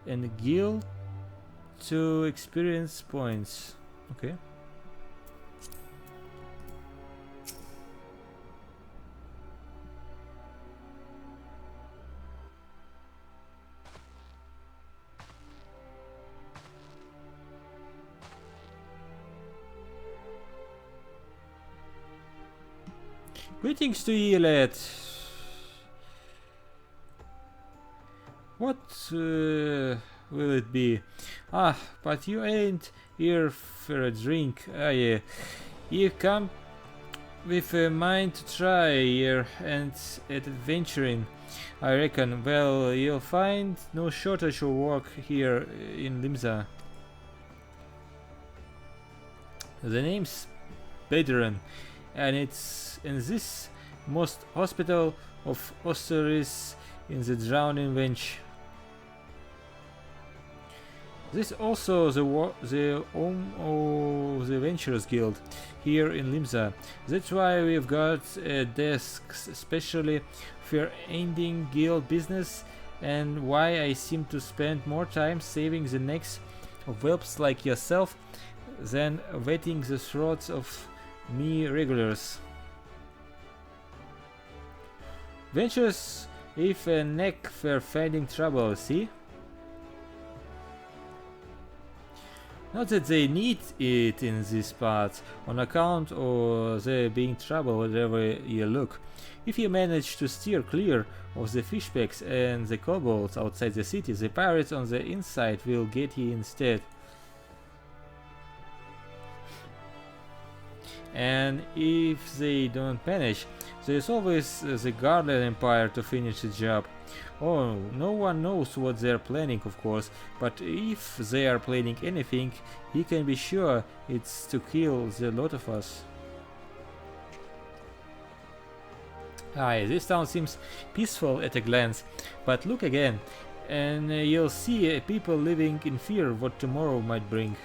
A: and guild to experience points. Okay. Greetings to you, lad. What will it be? Ah, but you ain't here for a drink, are you? You come with a mind to try here and adventuring, I reckon. Well, you'll find no shortage of work here in Limsa. The name's Bedran, and it's in this most hospital of Osiris in the drowning wench. This also the home of the Venturers Guild here in Limsa. That's why we've got a desk specially for ending guild business, and why I seem to spend more time saving the necks of whelps like yourself than wetting the throats of me regulars. Ventures if a neck for finding trouble, see? Not that they need it in this part, on account of there being trouble wherever you look. If you manage to steer clear of the fishbacks and the kobolds outside the city, the pirates on the inside will get you instead. And if they don't manage, there's always the Guardian Empire to finish the job. Oh, no one knows what they're planning, of course, but if they are planning anything, he can be sure it's to kill the lot of us. Aye, this town seems peaceful at a glance, but look again, and you'll see people living in fear what tomorrow might bring.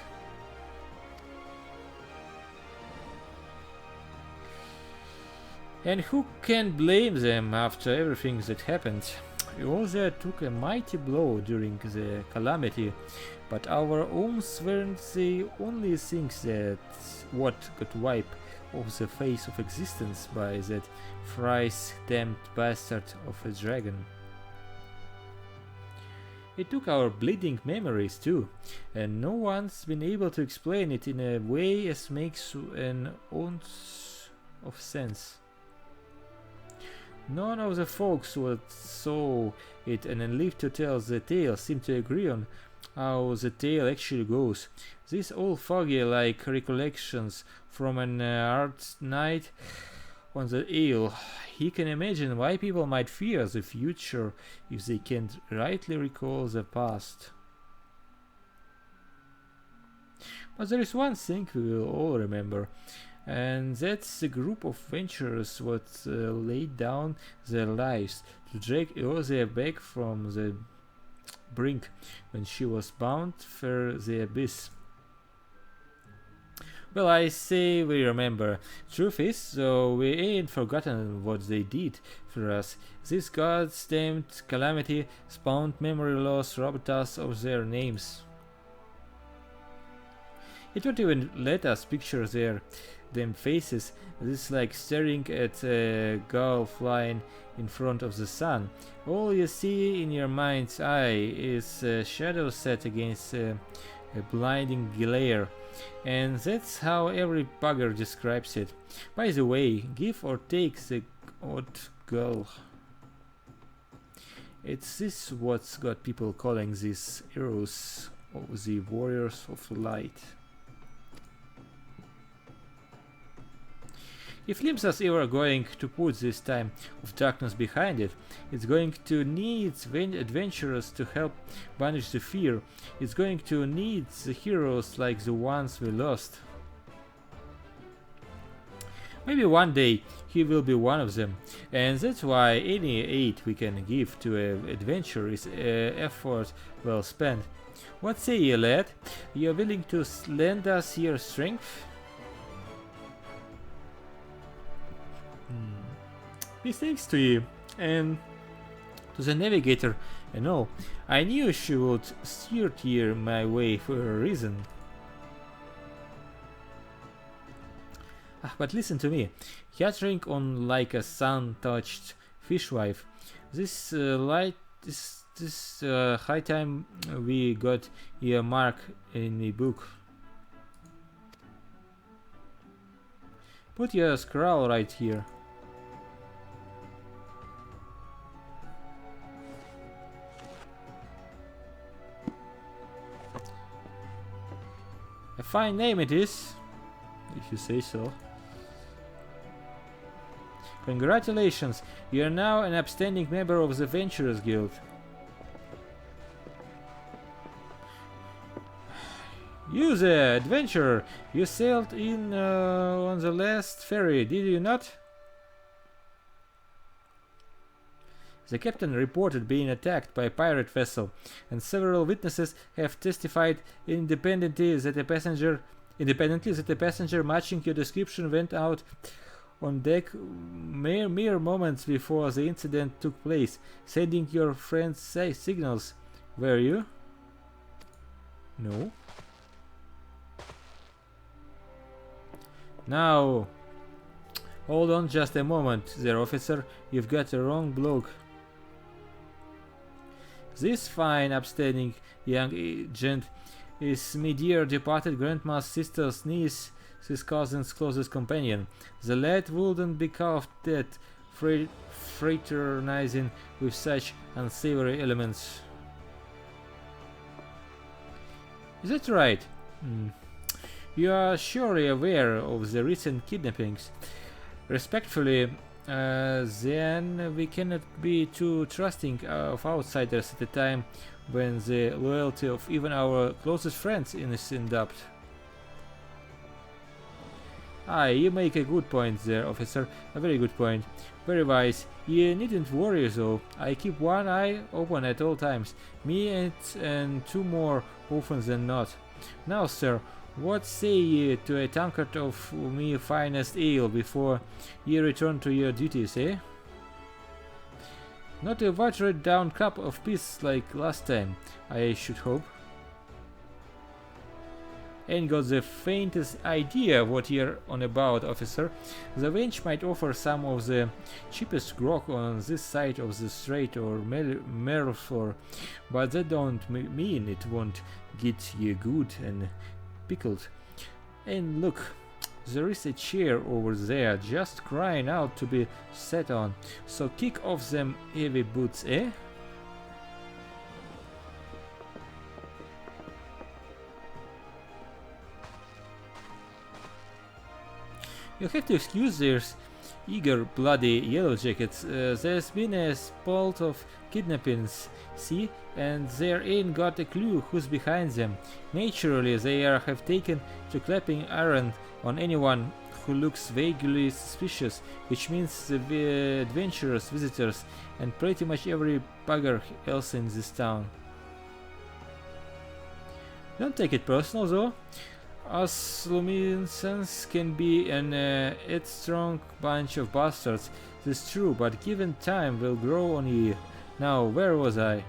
A: And who can blame them after everything that happened? Oza took a mighty blow during the calamity, but our homes weren't the only things that got wiped off the face of existence by that thrice-damned bastard of a dragon. It took our bleeding memories too, and no one's been able to explain it in a way as makes an ounce of sense. None of the folks who saw it and lived to tell the tale seem to agree on how the tale actually goes. These all foggy like recollections from an hard night on the ale. He can imagine why people might fear the future if they can't rightly recall the past. But there is one thing we will all remember, and that's the group of venturers what laid down their lives to drag Eosia back from the brink when she was bound for the abyss. Well, I say we remember. Truth is, though, we ain't forgotten what they did for us. This goddamned calamity spawned memory loss, robbed us of their names. It won't even let us picture them faces. This is like staring at a gull flying in front of the sun. All you see in your mind's eye is a shadow set against a a blinding glare, and that's how every bugger describes it. By the way, give or take the odd girl. It's this what's got people calling these heroes the warriors of light. If Limsa's ever going to put this time of darkness behind it, it's going to need adventurers to help banish the fear. It's going to need the heroes like the ones we lost. Maybe one day he will be one of them, and that's why any aid we can give to an adventure is effort well spent. What say you, lad? You're willing to lend us your strength? Big thanks to you, and to the navigator and all. I knew she would steer you my way for a reason. But listen to me, yattering on like a sun-touched fishwife. This high time we got a mark in the book. Put your scroll right here. A fine name it is, if you say so. Congratulations, you are now an upstanding member of the Adventurers Guild. You the adventurer, you sailed in on the last ferry, did you not? The captain reported being attacked by a pirate vessel, and several witnesses have testified independently that a passenger matching your description went out on deck mere moments before the incident took place, sending your friends signals. Were you? No. Now, hold on just a moment there, officer. You've got the wrong bloke. This fine, upstanding young gent is me dear departed grandma's sister's niece, his cousin's closest companion. The lad wouldn't be caught dead fraternizing with such unsavory elements. Is that right? You are surely aware of the recent kidnappings. Respectfully, then we cannot be too trusting of outsiders at a time when the loyalty of even our closest friends is in doubt. Aye, you make a good point there, officer. A very good point. Very wise. You needn't worry though. I keep one eye open at all times. Me and two more often than not. Now, sir, what say ye to a tankard of me finest ale before ye return to your duties, eh? Not a watered down cup of peace like last time, I should hope. Ain't got the faintest idea what you're on about, officer. The wench might offer some of the cheapest grog on this side of the strait or Merfolk, but that don't mean it won't get ye good and pickled. And look, there is a chair over there just crying out to be sat on, so kick off them heavy boots, eh? You have to excuse these eager, bloody yellow jackets. There's been a spate of kidnappings, see, and they ain't got a clue who's behind them. Naturally, they have taken to clapping iron on anyone who looks vaguely suspicious, which means the adventurers, visitors, and pretty much every bugger else in this town. Don't take it personal, though. Us Luminescents can be an headstrong bunch of bastards, this is true, but given time will grow on ye. Now, where was I?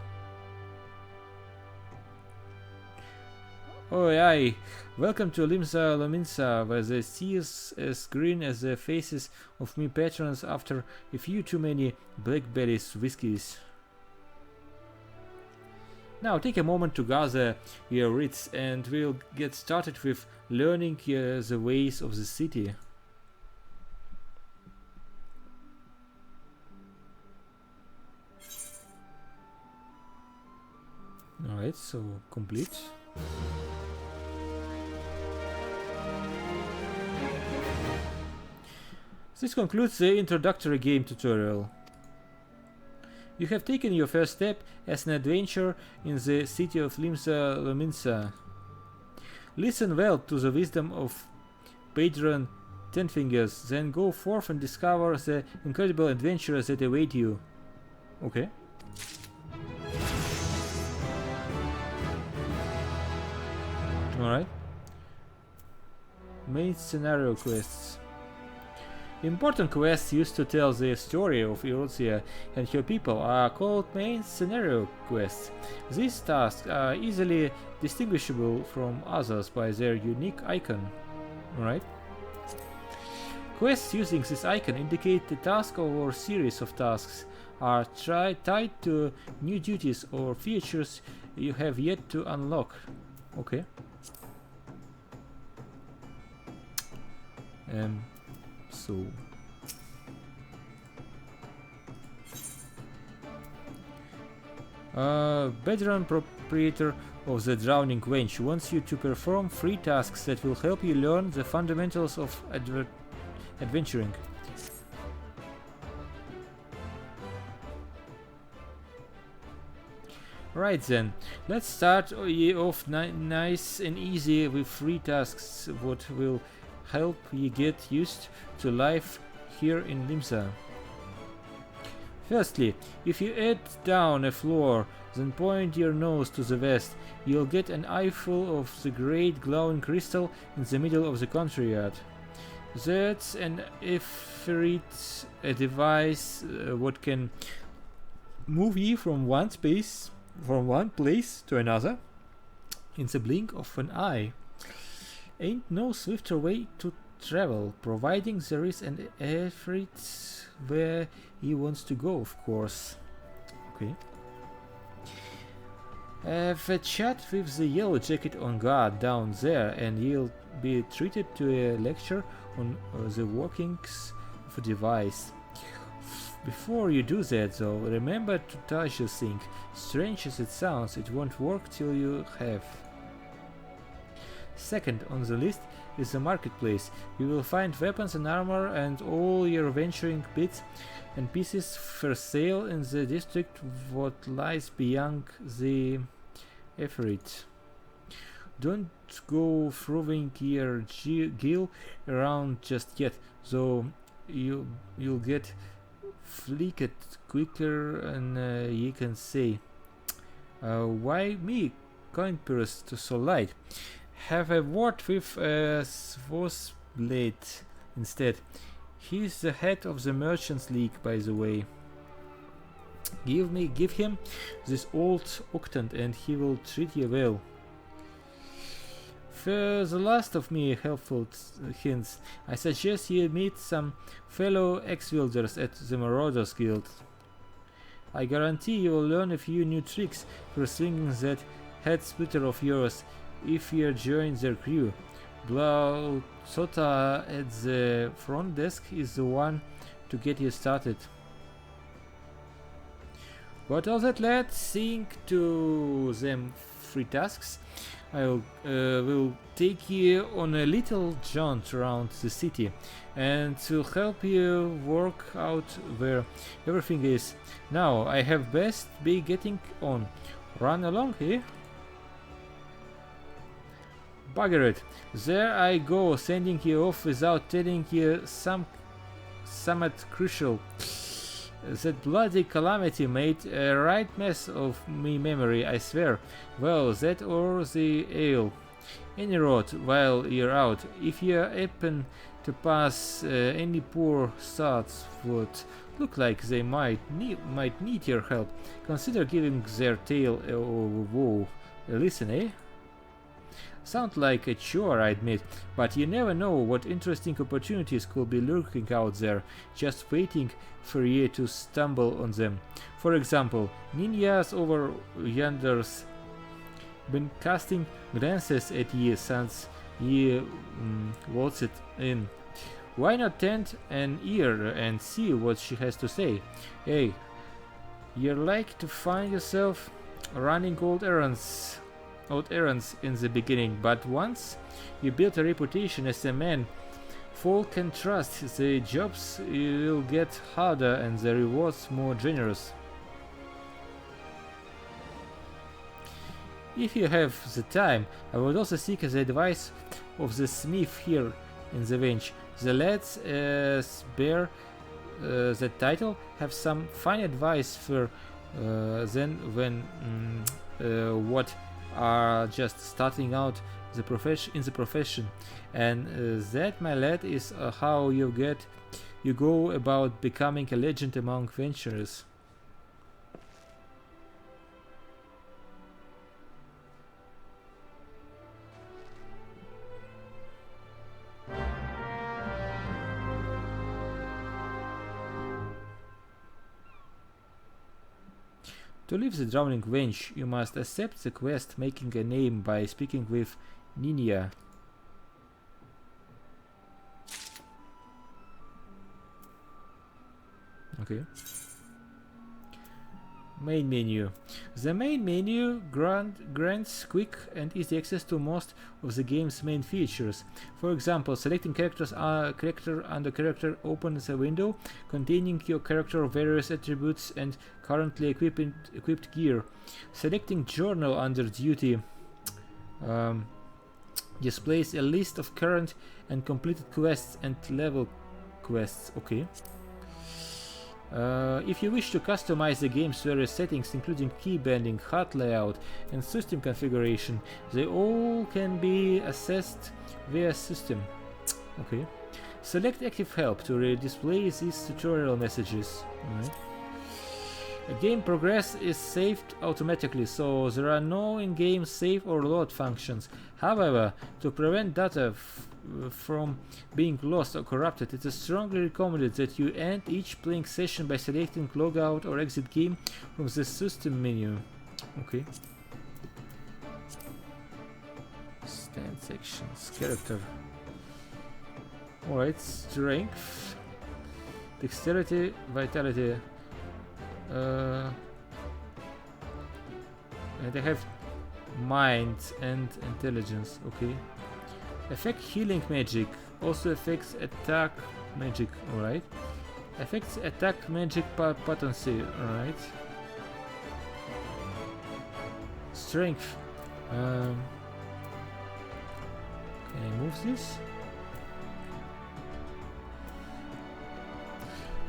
A: Oh aye, welcome to Limsa Lominsa, where the sea is as green as the faces of me patrons after a few too many blackberries whiskies. Now take a moment to gather your wits and we'll get started with learning the ways of the city. Alright, so complete. This concludes the introductory game tutorial. You have taken your first step as an adventurer in the city of Limsa Lominsa. Listen well to the wisdom of Patron Tenfingers, then go forth and discover the incredible adventures that await you. Okay. Alright. Main scenario quests. Important quests used to tell the story of Eorzea and her people are called main scenario quests. These tasks are easily distinguishable from others by their unique icon. Alright. Quests using this icon indicate the task or series of tasks are tied to new duties or features you have yet to unlock. Okay. So Bedroom proprietor of the Drowning Wench wants you to perform 3 tasks that will help you learn the fundamentals of adventuring. Right then, let's start off nice and easy with 3 tasks what will help you get used to life here in Limsa. Firstly, if you head down a floor, then point your nose to the west, you'll get an eyeful of the great glowing crystal in the middle of the courtyard. That's an Ifrit, a device what can move you from one place to another in the blink of an eye. Ain't no swifter way to travel, providing there is an Ifrit where he wants to go, of course. Okay. Have a chat with the yellow jacket on guard down there and you'll be treated to a lecture on the workings of a device. Before you do that though, remember to touch the thing. Strange as it sounds, it won't work till you have. Second on the list is the marketplace. You will find weapons and armor and all your venturing bits and pieces for sale in the district what lies beyond the Ifrit. Don't go throwing your gil around just yet, though you'll get flicked quicker and you can say, why me, coin purse to so light? Have a word with Swozblade instead. He's the head of the Merchants League, by the way. Give him this old octant and he will treat you well. For the last of me helpful hints, I suggest you meet some fellow ex-wielders at the Marauders Guild. I guarantee you will learn a few new tricks for swinging that head splitter of yours if you join their crew. Blausota at the front desk is the one to get you started. But all that, let's think to them 3 tasks. I will take you on a little jaunt around the city and will help you work out where everything is. Now I have best be getting on. Run along here. Bugger it. There I go, sending you off without telling you somewhat crucial. That bloody calamity made a right mess of me memory, I swear. Well, that or the ale. Any road while you're out. If you happen to pass any poor thoughts would look like they might need your help, consider giving their tale a WoW a listen, eh? Sound like a chore, I admit, but you never know what interesting opportunities could be lurking out there, just waiting for you to stumble on them. For example, ninjas over yonder's been casting glances at ye since ye waltzed in. Why not tend an ear and see what she has to say? Hey, you like to find yourself running old errands in the beginning, but once you build a reputation as a man folk can trust, the jobs will get harder and the rewards more generous. If you have the time, I would also seek the advice of the smith here in the bench. The lads bear the title have some fine advice for then when what are just starting out in the profession, and that, my lad, is how you go about becoming a legend among venturers. To leave the drowning wench, you must accept the quest making a name by speaking with Ninia. Okay. Main menu. The main menu grants quick and easy access to most of the game's main features. For example, selecting character under character opens a window containing your character various attributes and currently equipped gear. Selecting journal under duty displays a list of current and completed quests and level quests. Okay. If you wish to customize the game's various settings, including key binding, HUD layout, and system configuration, they all can be accessed via system. Okay. Select active help to display these tutorial messages. Alright. Game progress is saved automatically, so there are no in-game save or load functions. However, to prevent data from being lost or corrupted, it is strongly recommended that you end each playing session by selecting logout or exit game from the system menu. Okay. Stand sections, character. Alright, strength, dexterity, vitality. And I have mind and intelligence. Okay. Affect healing magic, also affects attack magic. Alright. Affects attack magic potency. Alright. Strength. Can I move this?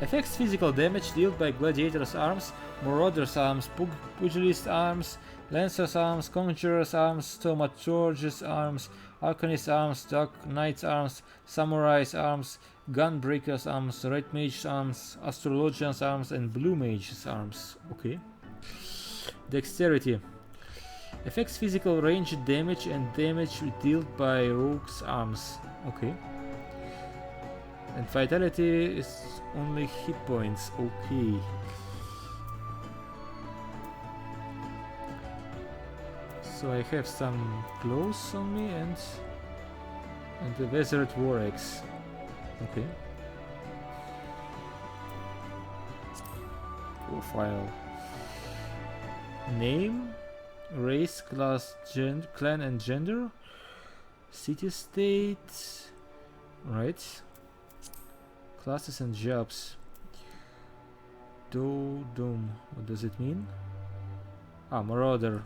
A: Affects physical damage dealt by gladiator's arms, marauders arms, pugilist arms, lancer's arms, conjurer's arms, thaumaturge's arms, arcanist arms, dark knight's arms, samurai's arms, gunbreaker's arms, red mage's arms, astrologian's arms, and blue mage's arms. Okay. Dexterity. Affects physical ranged damage and damage dealt by rogue's arms. Okay. And vitality is only hit points. Okay. So I have some clothes on me and the wizard war axe. Okay. Profile. Name, race, class, clan and gender, city state. Right. Classes and jobs. Doom. What does it mean? Ah, Marauder.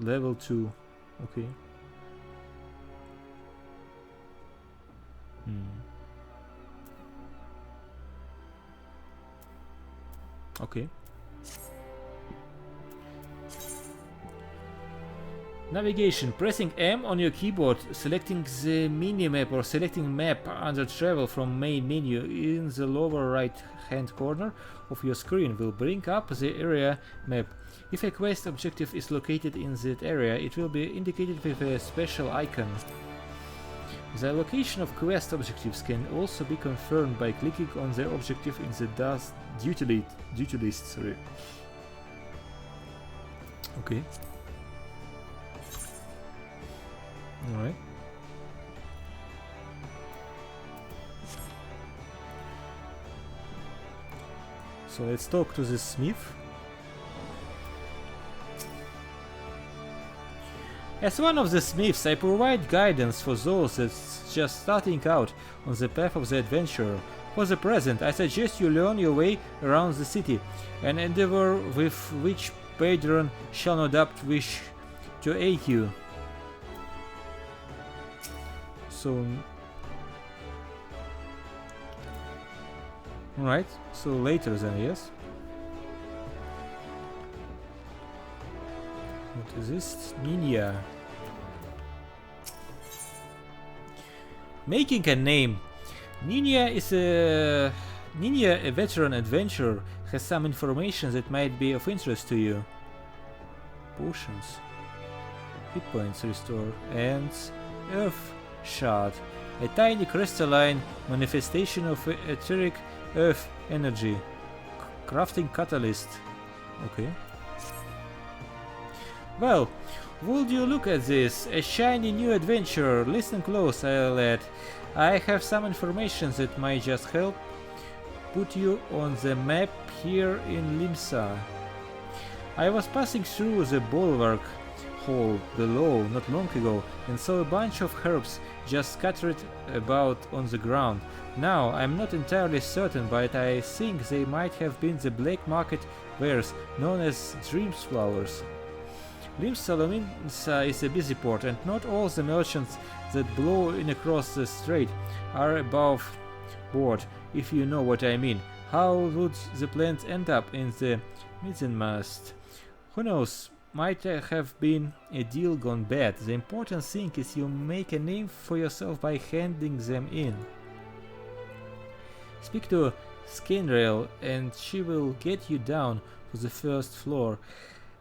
A: Level 2. Okay. Okay. Navigation. Pressing M on your keyboard, selecting the mini-map or selecting map under travel from main menu in the lower right hand corner of your screen will bring up the area map. If a quest objective is located in that area, it will be indicated with a special icon. The location of quest objectives can also be confirmed by clicking on the objective in the duty list. Sorry. Okay. Alright. So let's talk to the smith. As one of the smiths, I provide guidance for those that's just starting out on the path of the adventurer. For the present, I suggest you learn your way around the city, an endeavor with which patron shall no doubt wish to aid you. So... Alright, so later then, yes? What is this? Ninja. Making a name. Ninja, a veteran adventurer, has some information that might be of interest to you. Potions. Hit points restore. And Earth Shard. A tiny crystalline manifestation of etheric earth energy. Crafting catalyst. Okay. Well, would you look at this? A shiny new adventurer. Listen close, lad. I have some information that might just help put you on the map here in Limsa. I was passing through the bulwark hall below not long ago and saw a bunch of herbs just scattered about on the ground. Now, I'm not entirely certain, but I think they might have been the black market wares known as dreams flowers. Limsa is a busy port, and not all the merchants that blow in across the strait are above board, if you know what I mean. How would the plans end up in the mizzenmast? Who knows, might have been a deal gone bad. The important thing is you make a name for yourself by handing them in. Speak to Skinrail and she will get you down to the first floor.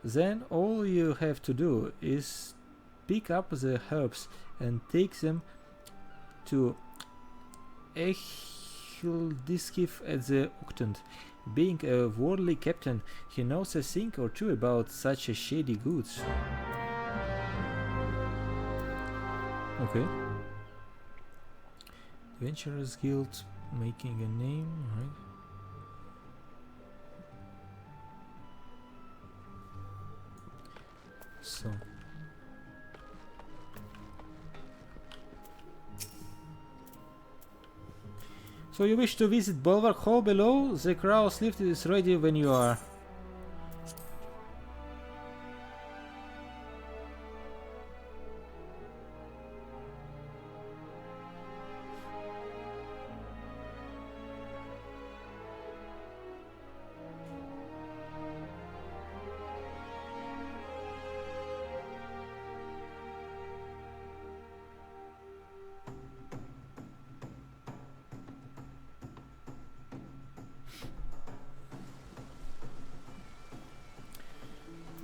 A: Then all you have to do is pick up the herbs and take them to Echildiskif at the Octant. Being a worldly captain, he knows a thing or two about such a shady goods. Okay. Adventurers Guild, making a name, right? So you wish to visit Bulwark Hall below? The crow's lift is ready when you are.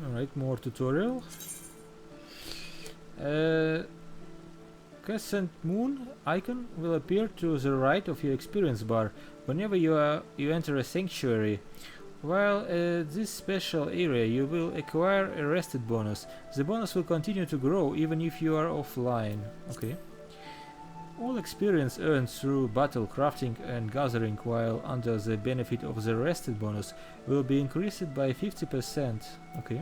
A: Alright, more tutorial. Crescent moon icon will appear to the right of your experience bar whenever you enter a sanctuary. While at this special area you will acquire a rested bonus. The bonus will continue to grow even if you are offline. Okay. All experience earned through battle, crafting and gathering while under the benefit of the rested bonus will be increased by 50%. Okay.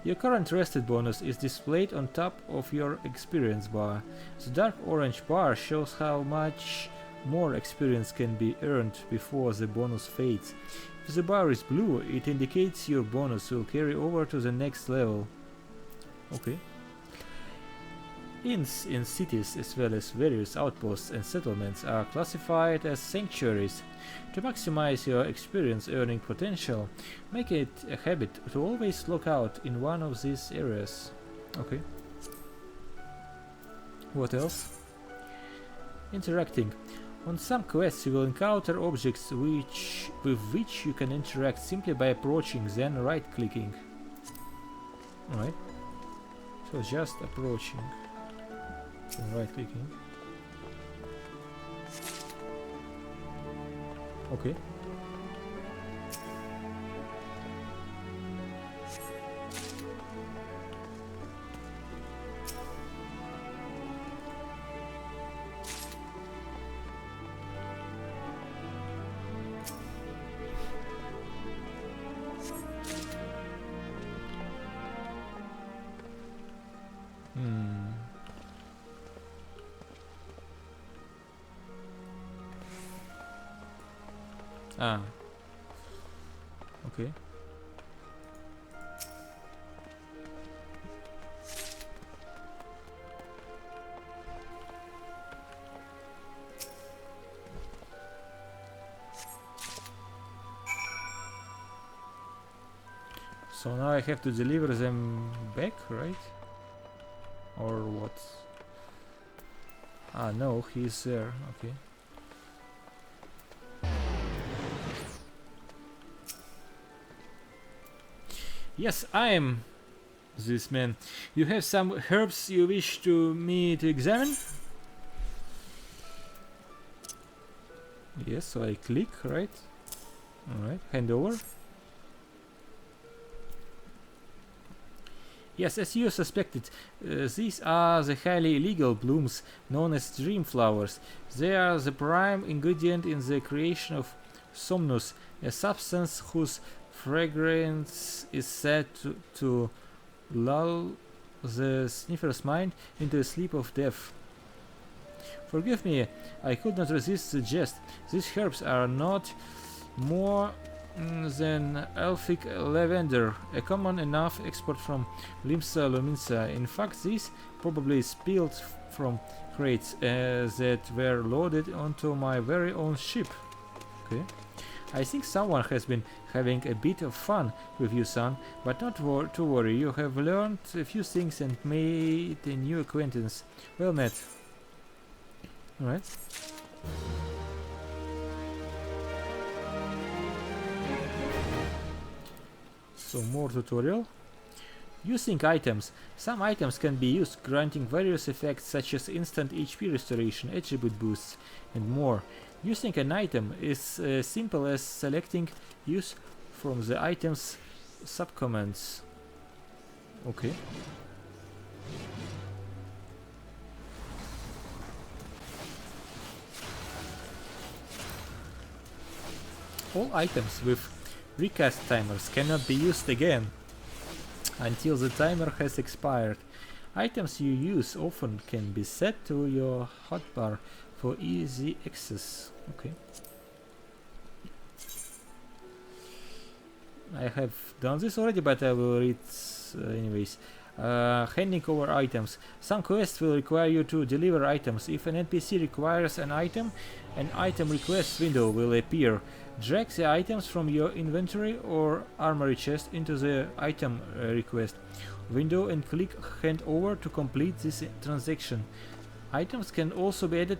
A: Your current rested bonus is displayed on top of your experience bar. The dark orange bar shows how much more experience can be earned before the bonus fades. If the bar is blue, it indicates your bonus will carry over to the next level. Okay. Inns in cities as well as various outposts and settlements are classified as sanctuaries. To maximize your experience earning potential, make it a habit to always log out in one of these areas. Okay. What else? Interacting. On some quests you will encounter objects with which you can interact simply by approaching, then right-clicking. Alright. So just approaching. Right clicking. Okay. Hmm. Ah. Okay. So now I have to deliver them back, right? Or what? Ah, no, he's there. Okay. Yes, I am this man. You have some herbs you wish me to examine? Yes, so I click, right? Alright, hand over. Yes, as you suspected, these are the highly illegal blooms known as dream flowers. They are the prime ingredient in the creation of somnus, a substance whose fragrance is said to lull the sniffer's mind into a sleep of death. Forgive me, I could not resist the jest. These herbs are not more than Elfic lavender, a common enough export from Limsa Lominsa. In fact, these probably spilled from crates that were loaded onto my very own ship. Okay. I think someone has been having a bit of fun with you, son, but not to worry, you have learned a few things and made a new acquaintance. Well met. Alright. So more tutorial. Using items. Some items can be used granting various effects such as instant HP restoration, attribute boosts, and more. Using an item is as simple as selecting use from the item's subcommands. Okay. All items with recast timers cannot be used again until the timer has expired. Items you use often can be set to your hotbar for easy access. Okay. I have done this already, but I will read anyways. Handing over items. Some quests will require you to deliver items. If an NPC requires an item request window will appear. Drag the items from your inventory or armory chest into the item request window and click hand over to complete this transaction. Items can also be added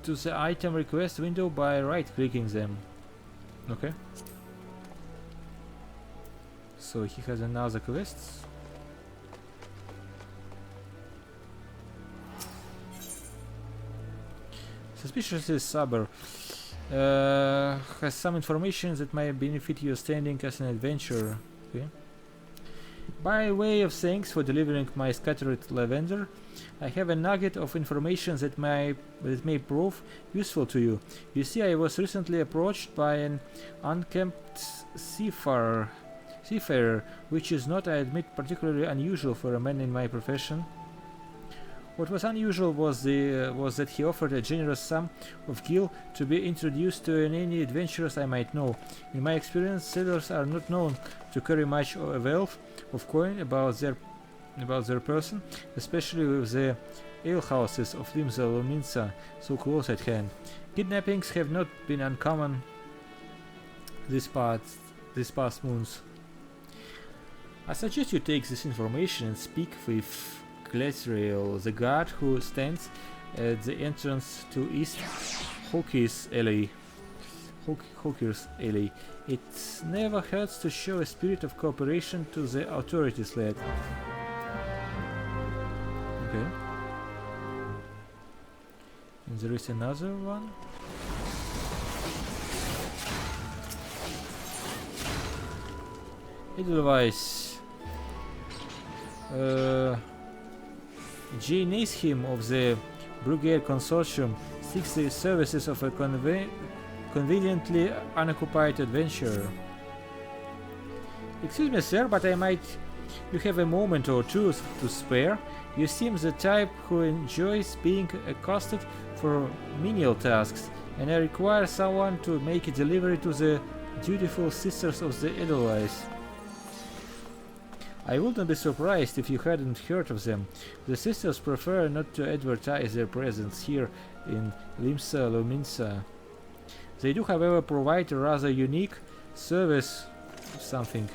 A: to the item request window by right clicking them. Okay. So he has another quest. Suspiciously sober. Has some information that might benefit your standing as an adventurer. Okay. By way of thanks for delivering my scattered lavender, I have a nugget of information that may prove useful to you. You see, I was recently approached by an unkempt seafarer, which is not, I admit, particularly unusual for a man in my profession. What was unusual was that he offered a generous sum of gil to be introduced to any adventurers I might know. In my experience, sailors are not known to carry much wealth of coin about their person, especially with the alehouses of Limsa Lominsa so close at hand. Kidnappings have not been uncommon these past months. I suggest you take this information and speak with Glacial, the guard who stands at the entrance to East Hawker's Alley. It never hurts to show a spirit of cooperation to the authorities, lad. Okay. And there is another one. Edelweiss. J. Nasheim of the Brugade Consortium seeks the services of a conveniently unoccupied adventurer. Excuse me, sir, but I might You have a moment or two to spare. You seem the type who enjoys being accosted for menial tasks, and I require someone to make a delivery to the dutiful Sisters of the Edelweiss. I wouldn't be surprised if you hadn't heard of them. The sisters prefer not to advertise their presence here in Limsa Lominsa. They do, however, provide a rather unique service of something.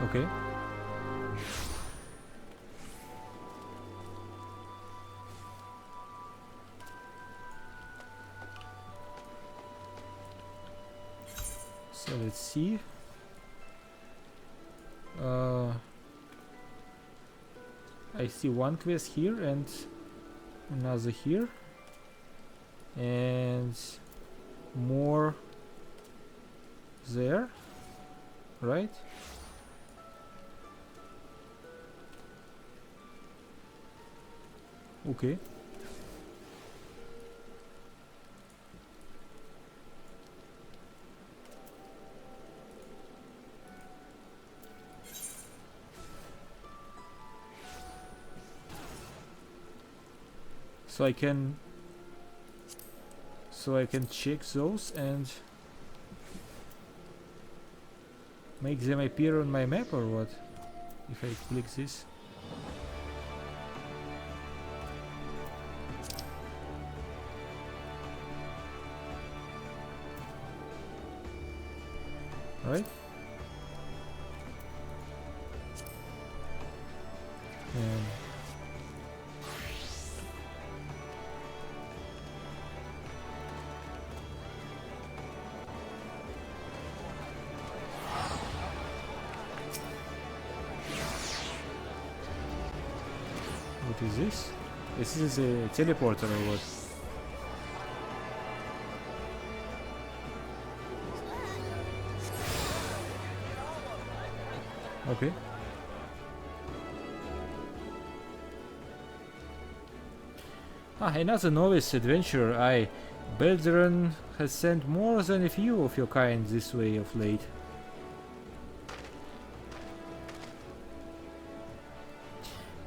A: Okay. So let's see. I see one quest here and another here, and more there, right? Okay. So I can check those and make them appear on my map, or what? If I click this. Right? And what is this? This is a teleporter or what? Okay. Another novice adventurer. Belderon has sent more than a few of your kind this way of late.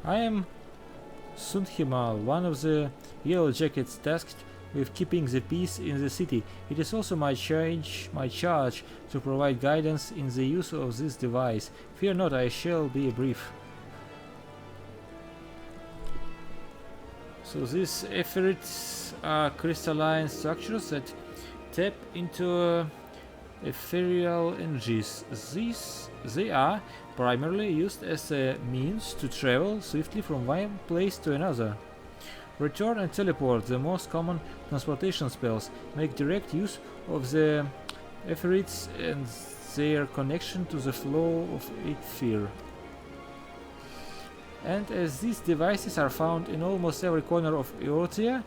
A: I am Sundhimal, one of the Yellow Jackets tasked with keeping the peace in the city. It is also my charge to provide guidance in the use of this device. Fear not, I shall be brief. So these epherites are crystalline structures that tap into ethereal energies. They are primarily used as a means to travel swiftly from one place to another. Return and teleport, the most common transportation spells, make direct use of the epherites and their connection to the flow of ether. And as these devices are found in almost every corner of Eorzea,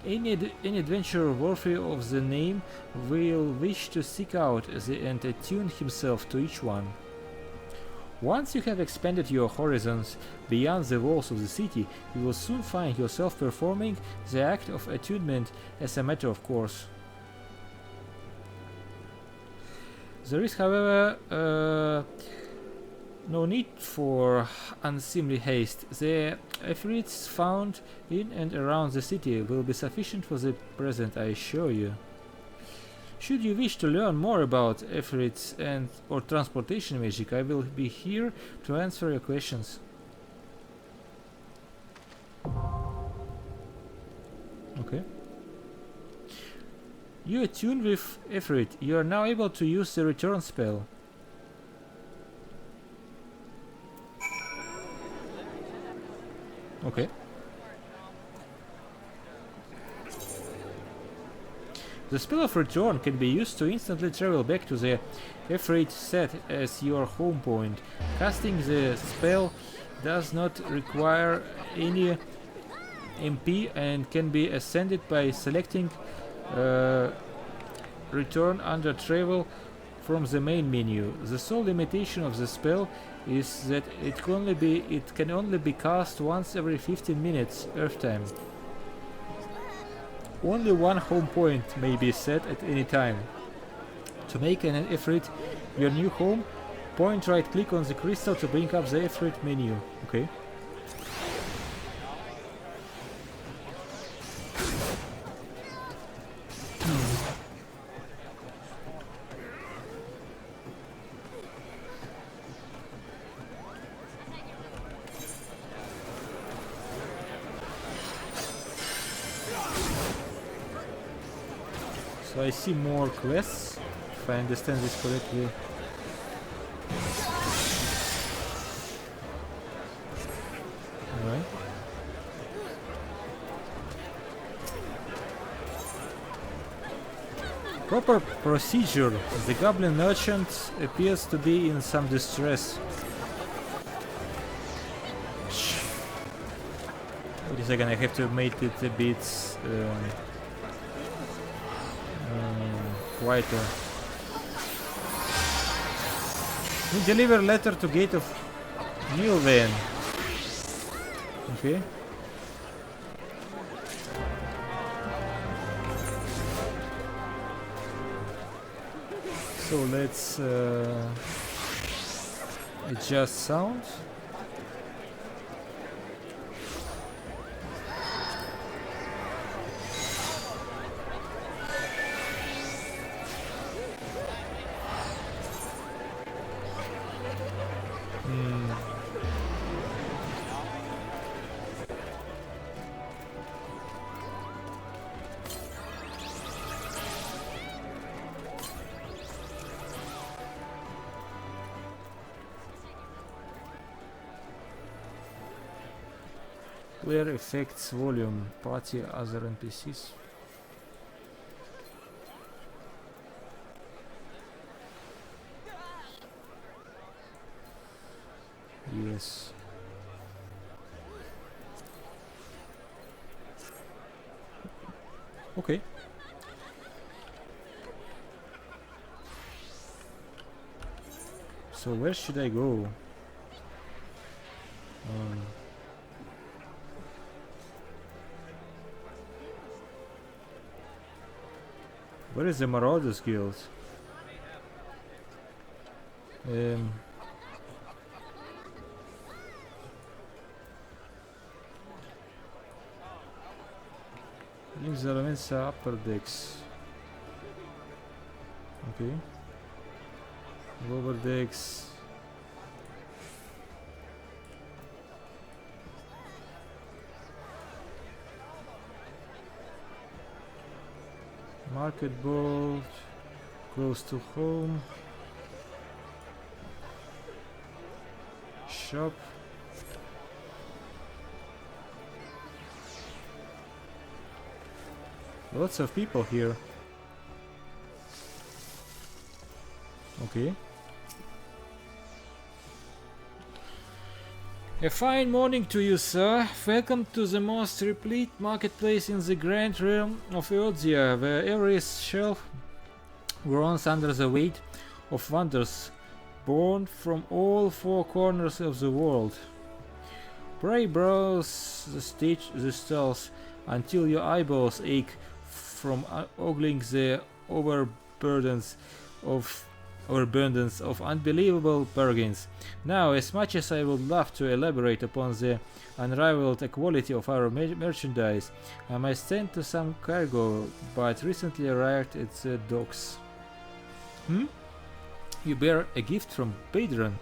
A: any adventurer worthy of the name will wish to seek out and attune himself to each one. Once you have expanded your horizons beyond the walls of the city, you will soon find yourself performing the act of attunement as a matter of course. There is, however, no need for unseemly haste. The epherites found in and around the city will be sufficient for the present, I assure you. Should you wish to learn more about epherites or transportation magic, I will be here to answer your questions. Okay. You attune with Efrit. You are now able to use the return spell. Okay. The spell of return can be used to instantly travel back to the Efrit set as your home point. Casting the spell does not require any MP and can be ascended by selecting return under travel from the main menu. The sole limitation of the spell is that it can only be cast once every 15 minutes Earth time. Only one home point may be set at any time. To make an Ifrit your new home, point right click on the crystal to bring up the Ifrit menu. Okay. So I see more quests, if I understand this correctly. Alright. Proper procedure. The goblin merchant appears to be in some distress. Wait a second, I have to make it a bit quieter. We deliver letter to gate of Nilvain. Okay. So let's adjust sound. Player effects volume, party other NPCs. Yes. Okay. So where should I go? Where is the Marauders Guild? In the elements upper decks. Okay. Lower decks. Market board, close to home, shop, lots of people here. Okay. A fine morning to you, sir. Welcome to the most replete marketplace in the grand realm of Eodia, where every shelf groans under the weight of wonders born from all four corners of the world. Pray browse the stalls until your eyeballs ache from ogling the overabundance of unbelievable bargains. Now, as much as I would love to elaborate upon the unrivaled quality of our merchandise, I must tend to some cargo, but recently arrived at the docks. You bear a gift from Badron.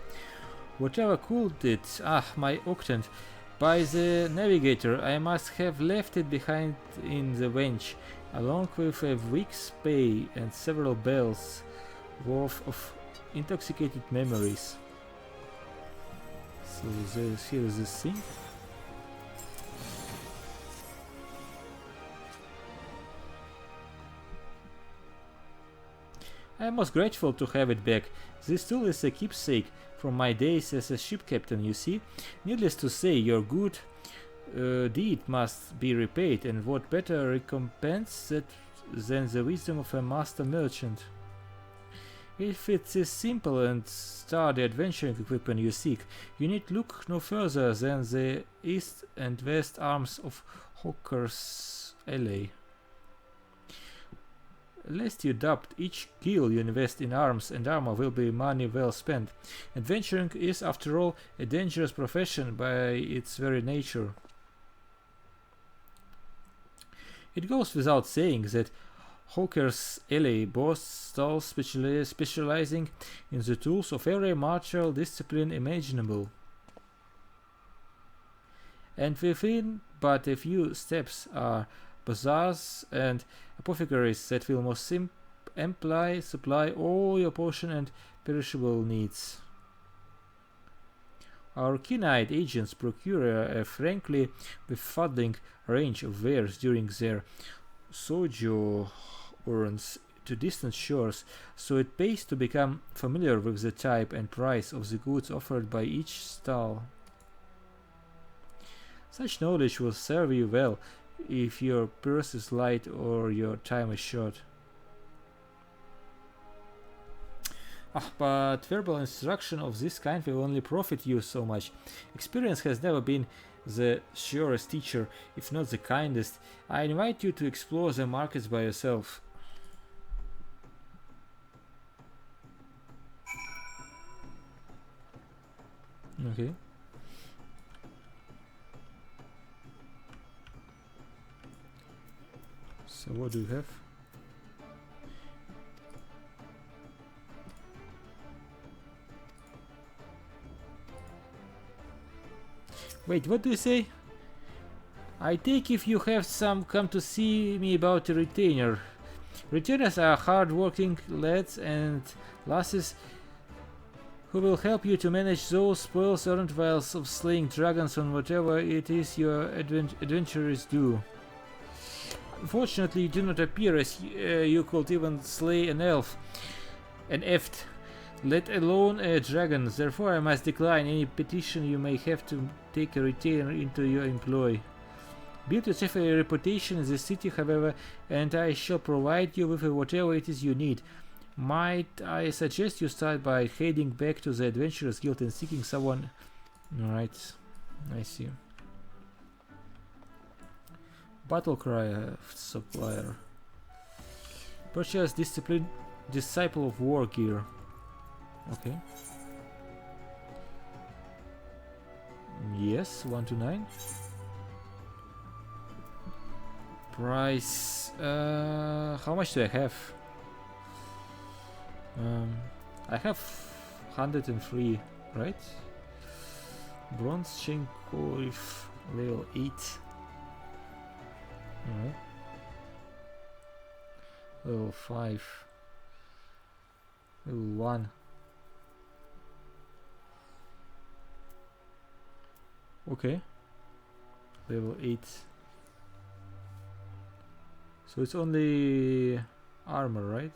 A: Whatever cooled it? Ah, my octant. By the navigator, I must have left it behind in the wench, along with a week's pay and several bells worth of intoxicated memories. So here is this thing. I am most grateful to have it back. This tool is a keepsake from my days as a ship captain, you see. Needless to say, your good deed must be repaid, and what better recompense than the wisdom of a master merchant? If it's a simple and sturdy adventuring equipment you seek, you need look no further than the east and west arms of Hawker's Alley. Lest you doubt, each gil you invest in arms and armor will be money well spent. Adventuring is, after all, a dangerous profession by its very nature. It goes without saying that Hawker's Alley boasts stalls specializing in the tools of every martial discipline imaginable. And within but a few steps are bazaars and apothecaries that will most amply supply all your potion and perishable needs. Our keen-eyed agents procure a frankly befuddling range of wares during their sojourns to distant shores, so it pays to become familiar with the type and price of the goods offered by each stall. Such knowledge will serve you well if your purse is light or your time is short. But verbal instruction of this kind will only profit you so much. Experience has never been the surest teacher, if not the kindest. I invite you to explore the markets by yourself. Okay. So what do you have? Wait, what do you say? I take if you have some come to see me about a retainer. Retainers are hard-working lads and lasses who will help you to manage those spoils earned while of slaying dragons on whatever it is your adventurers do. Unfortunately, you do not appear as you could even slay an elf, an eft, let alone a dragon. Therefore, I must decline any petition you may have to take a retainer into your employ. Build yourself a reputation in the city, however, and I shall provide you with whatever it is you need. Might I suggest you start by heading back to the Adventurers Guild and seeking someone? Alright, I see. Battlecry supplier. Purchase discipline, disciple of war gear. Okay. Yes, 1 to 9. Price. How much do I have? I have 103, right? Bronze chain coif level 8. Alright. Level 5. Level 1. Okay. Level 8. So it's only armor, right?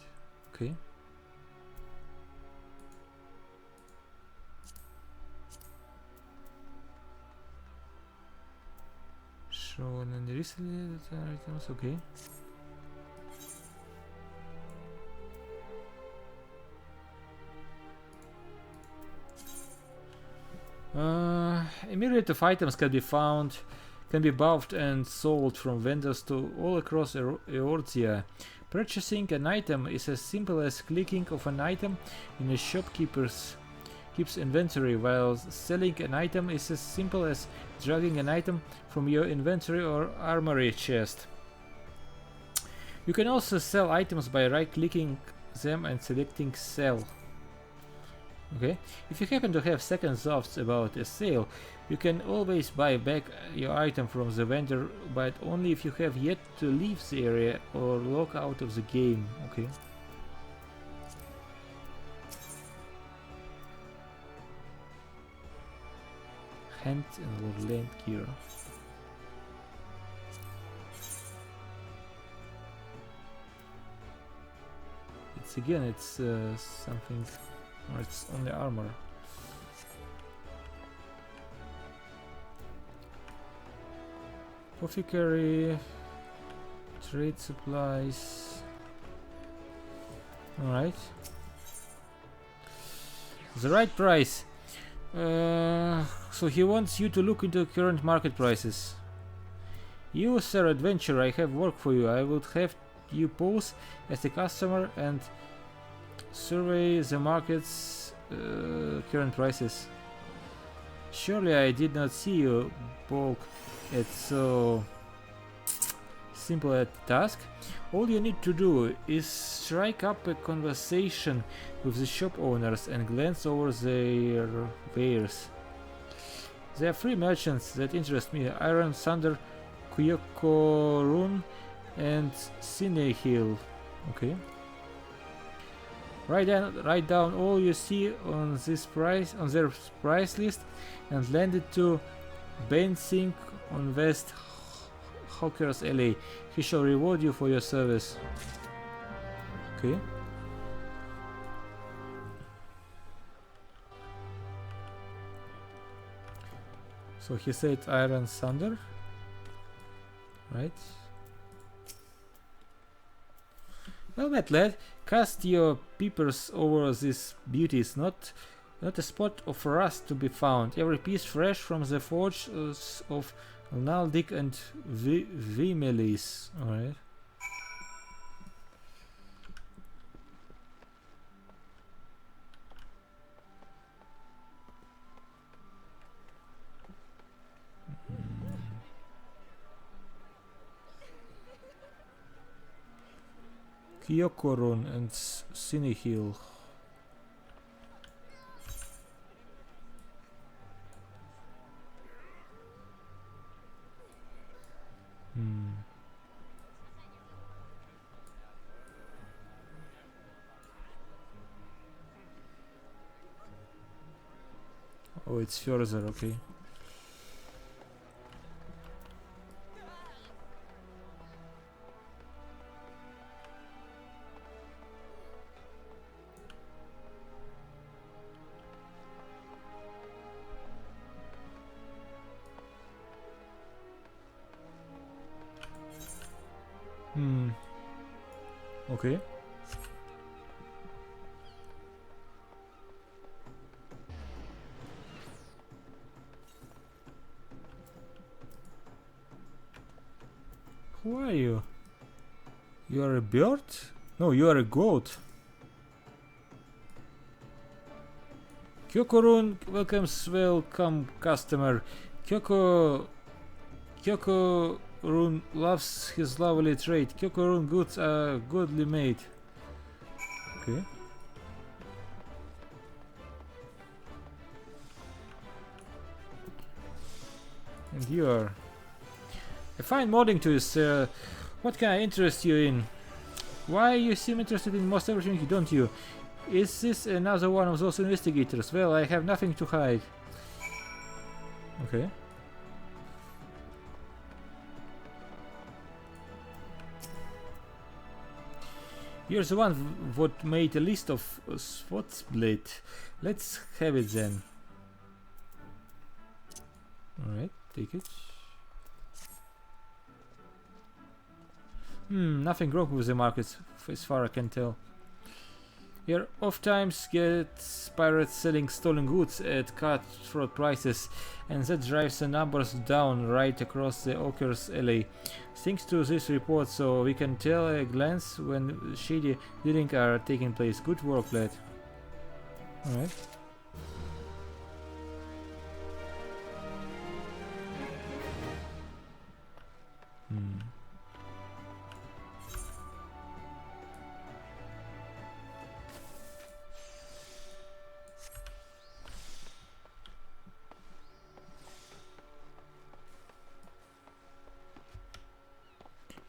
A: Okay. Shown and recently items, okay. A myriad of items can be bought and sold from vendors to all across Eorzea. Purchasing an item is as simple as clicking of an item in a shopkeeper's inventory, while selling an item is as simple as dragging an item from your inventory or armory chest. You can also sell items by right-clicking them and selecting sell. Okay, if you happen to have second thoughts about a sale, you can always buy back your item from the vendor, but only if you have yet to leave the area or log out of the game. Okay. Hand and land gear. It's something, or it's only armor. Apothecary, trade supplies. Alright. The right price. So he wants you to look into current market prices. You, sir adventurer, I have work for you. I would have you pose as a customer and survey the market's current prices. Surely I did not see you balk at so simple a task. All you need to do is strike up a conversation with the shop owners and glance over their wares. There are 3 merchants that interest me: Iron Thunder, Kyokorun, and Sinehil. Okay. Write down all you see on their price list and lend it to Ben Sink on West Hawker's Alley. He shall reward you for your service. Okay. So he said Iron Thunder, right? Well met, lad. Cast your peepers over these beauties. Not a spot of rust to be found. Every piece fresh from the forges of Naldik and Vimelis. Alright. Kyokorun and Sinehil. Oh, it's further, okay. Okay. Who are you? You are a bird? No, you are a goat. Kyokorun welcomes welcome customer. Kyokorun loves his lovely trade. Kyokorun goods are goodly made. Okay. And you are... I find modding to you, sir. What can I interest you in? Why you seem interested in most everything, don't you? Is this another one of those investigators? Well, I have nothing to hide. Okay. Here's the one what made a list of Swordblade. Let's have it then. Alright, take it. Nothing wrong with the markets, as far as I can tell. Here oftentimes gets pirates selling stolen goods at cutthroat prices, and that drives the numbers down right across the Oaker's Alley. Thanks to this report, so we can tell at a glance when shady dealings are taking place. Good work, lad. Alright.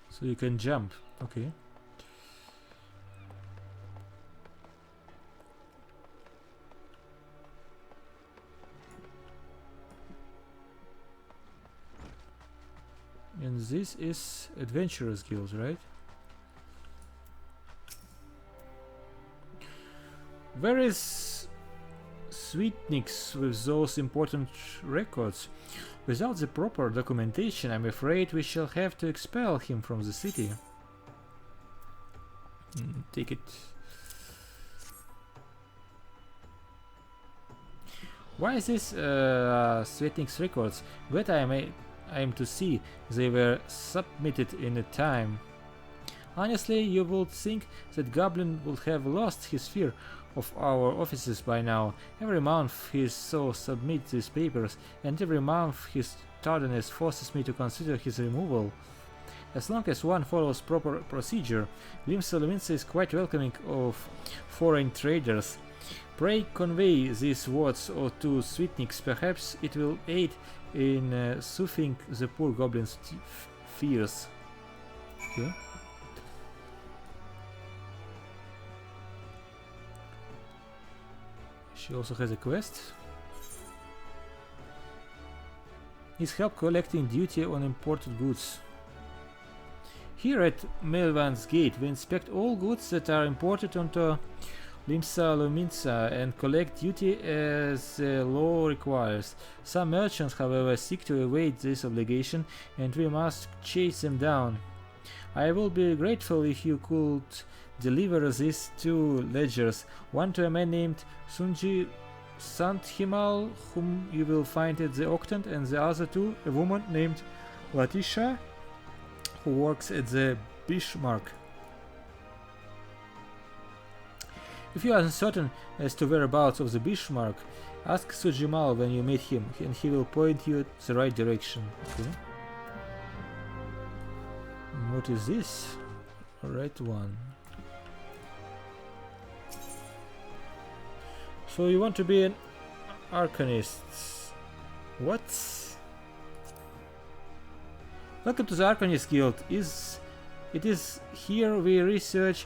A: So you can jump, okay. And this is Adventurers Guild, right? Where is Sweetnix with those important records? Without the proper documentation, I'm afraid we shall have to expel him from the city. Take it. Why is this Sweetnix records? Glad I am to see they were submitted in a time. Honestly, you would think that Goblin would have lost his fear of our offices by now. Every month he so submits these papers, and every month his tardiness forces me to consider his removal. As long as one follows proper procedure, Limsa Luminsa is quite welcoming of foreign traders. Pray convey these words to Sweetnix, perhaps it will aid in soothing the poor goblin's fears. Okay. She also has a quest. Needs help collecting duty on imported goods. Here at Melvan's Gate, we inspect all goods that are imported onto Limsa Luminsa and collect duty as the law requires. Some merchants, however, seek to evade this obligation, and we must chase them down. I will be grateful if you could deliver these two ledgers, one to a man named Sunji Santhimal, whom you will find at the Octant, and the other to a woman named Latisha, who works at the Bismarck. If you are uncertain as to whereabouts of the Bismarck, ask Sujimal when you meet him, and he will point you the right direction. Okay. What is this? Right one. So you want to be an Arcanist. What? Welcome to the Arcanist Guild. It is here we research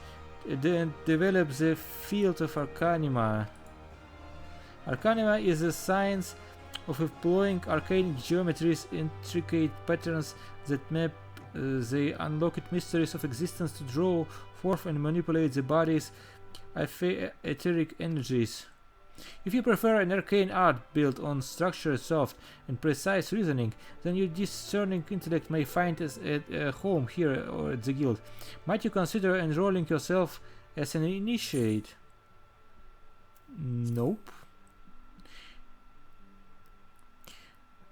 A: and develop the field of Arcanima. Arcanima is the science of employing arcane geometries, intricate patterns that map the unlocked mysteries of existence to draw forth and manipulate the body's etheric energies. If you prefer an arcane art built on structured, soft, and precise reasoning, then your discerning intellect may find a home here or at the guild. Might you consider enrolling yourself as an initiate? Nope.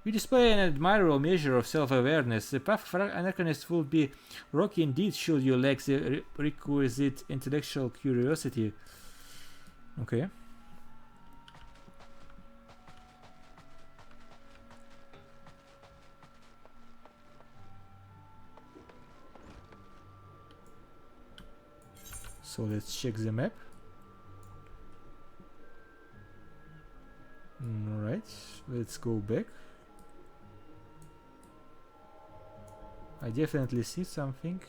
A: You display an admirable measure of self-awareness. The path for an Arcanist would be rocky indeed should you lack the requisite intellectual curiosity. Okay. So let's check the map. Alright, let's go back. I definitely see something.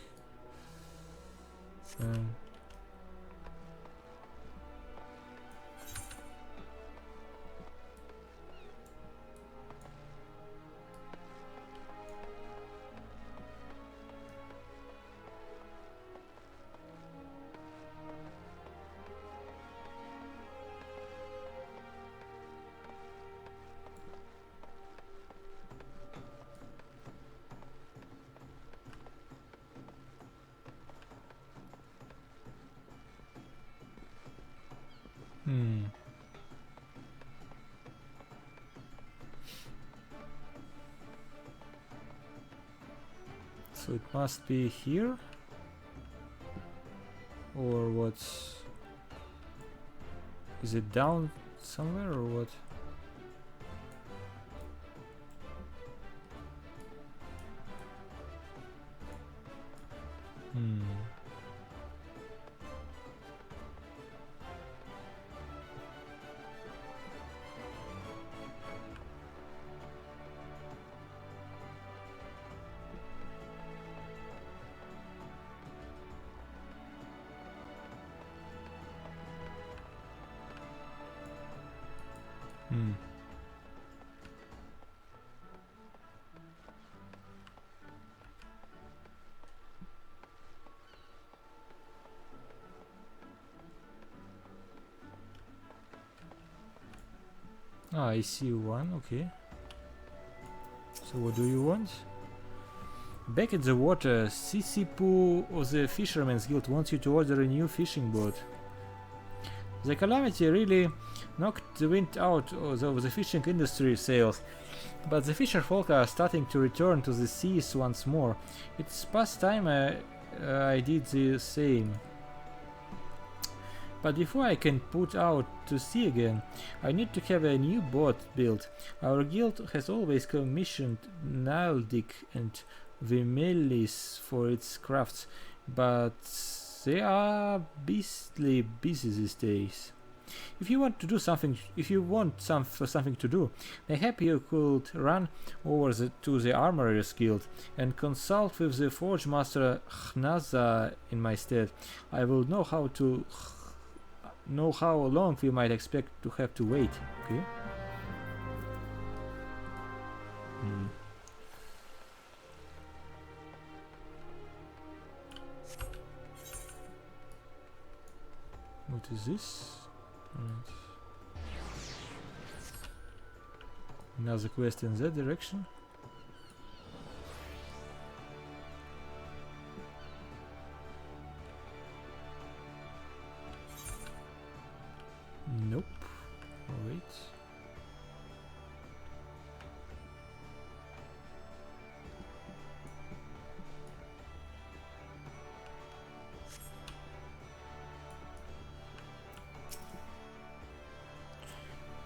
A: So it must be here, or what? Is it down somewhere or what? Ah, I see one, okay. So what do you want? Back at the water, Sisipu of the Fisherman's Guild wants you to order a new fishing boat. The calamity really knocked the wind out of the fishing industry sales, but the fisher folk are starting to return to the seas once more. It's past time I did the same. But before I can put out to sea again, I need to have a new boat built. Our guild has always commissioned Naldic and Vimelis for its crafts, but they are beastly busy these days. If you want to do something, if you want something to do, mayhap you could run over to the Armorers Guild and consult with the Forge Master Hnaza in my stead. I will know how long we might expect to have to wait. Okay. What is this? Right. Another quest in that direction. Nope. Wait.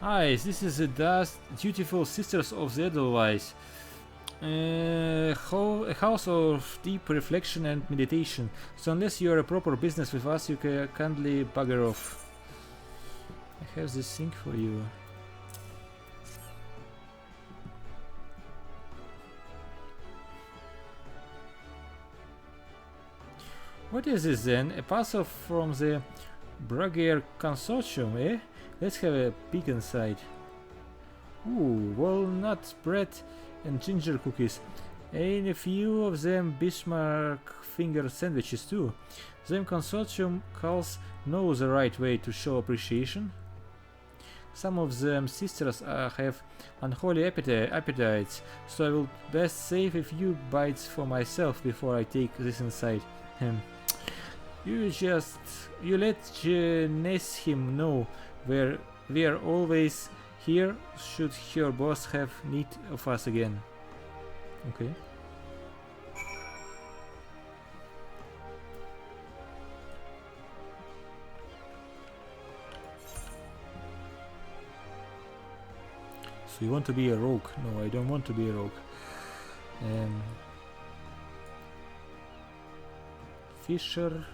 A: Nice, this is the dutiful Sisters of the Edelweiss. A house of deep reflection and meditation. So unless you are a proper business with us, you can kindly bugger off. I have this thing for you. What is this then? A parcel from the Brugger Consortium, eh? Let's have a peek inside. Ooh, walnut bread and ginger cookies. And a few of them Bismarck finger sandwiches too. Them consortium calls know the right way to show appreciation. Some of them sisters have unholy appetites, so I will best save a few bites for myself before I take this inside. You let Nessim know we are always here should your boss have need of us again. Okay. So you want to be a rogue? No, I don't want to be a rogue. Fisher.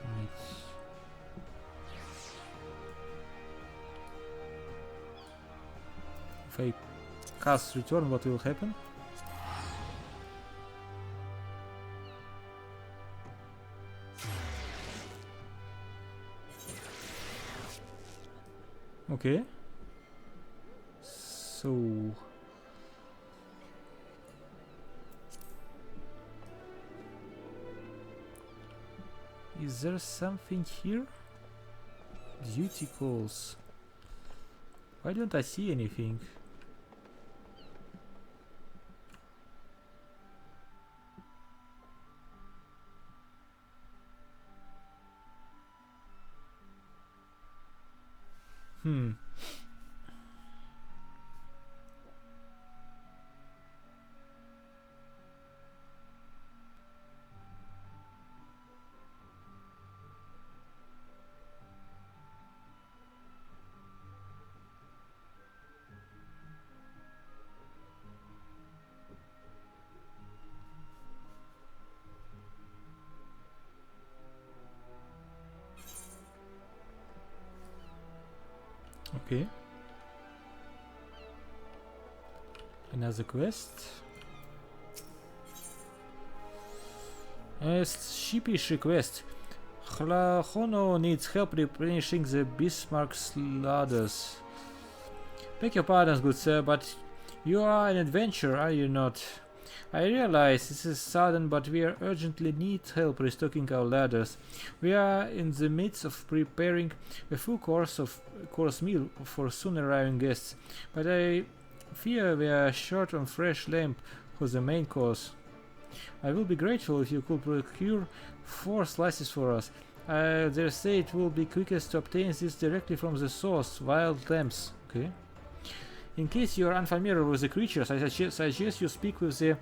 A: Right. If I cast return, what will happen? Okay. So is there something here? Duty calls. Why don't I see anything? Okay. Another quest. A sheepish request. Hono needs help replenishing the Bismarck's ladders. Beg your pardon, good sir, but you are an adventurer, are you not? I realize this is sudden, but we urgently need help restocking our ladders. We are in the midst of preparing a full course meal for soon arriving guests, but I fear we are short on fresh lamb for the main course. I will be grateful if you could procure 4 slices for us. I dare say it will be quickest to obtain this directly from the source, wild lambs. Okay. In case you are unfamiliar with the creatures, I suggest you speak with the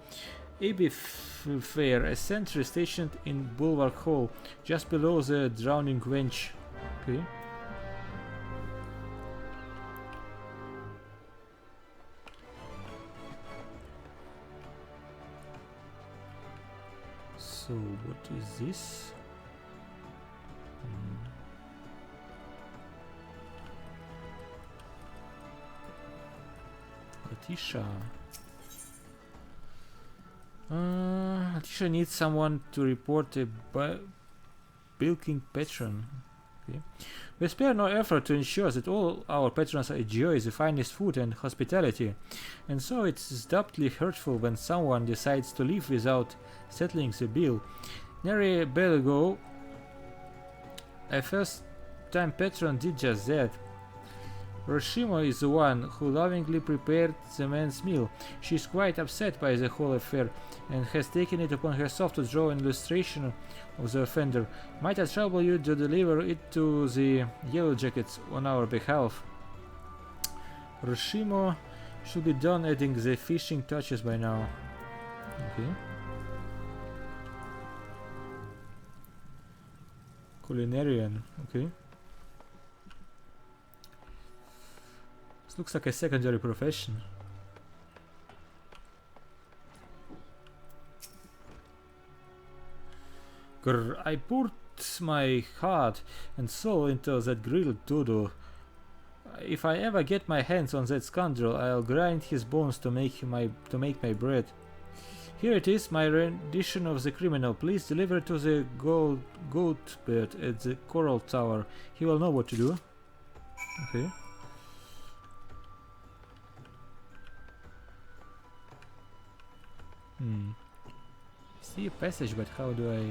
A: Abbey Fair, a sentry stationed in Bulwark Hall, just below the Drowning Wench. Okay. So, what is this? Letitia. Letitia needs someone to report a bilking patron. Okay. We spare no effort to ensure that all our patrons enjoy the finest food and hospitality, and so it's doubly hurtful when someone decides to leave without settling the bill. Nary a bell ago, a first-time patron did just that. Roshimo is the one who lovingly prepared the man's meal. She is quite upset by the whole affair and has taken it upon herself to draw an illustration of the offender. Might I trouble you to deliver it to the Yellow Jackets on our behalf? Roshimo should be done adding the fishing touches by now. Okay. Culinarian, okay. This looks like a secondary profession. Grr, I poured my heart and soul into that grilled dodo. If I ever get my hands on that scoundrel, I'll grind his bones to make my bread. Here it is, my rendition of the criminal. Please deliver it to the goat bird at the Coral Tower. He will know what to do. Okay. See a passage, but how do I...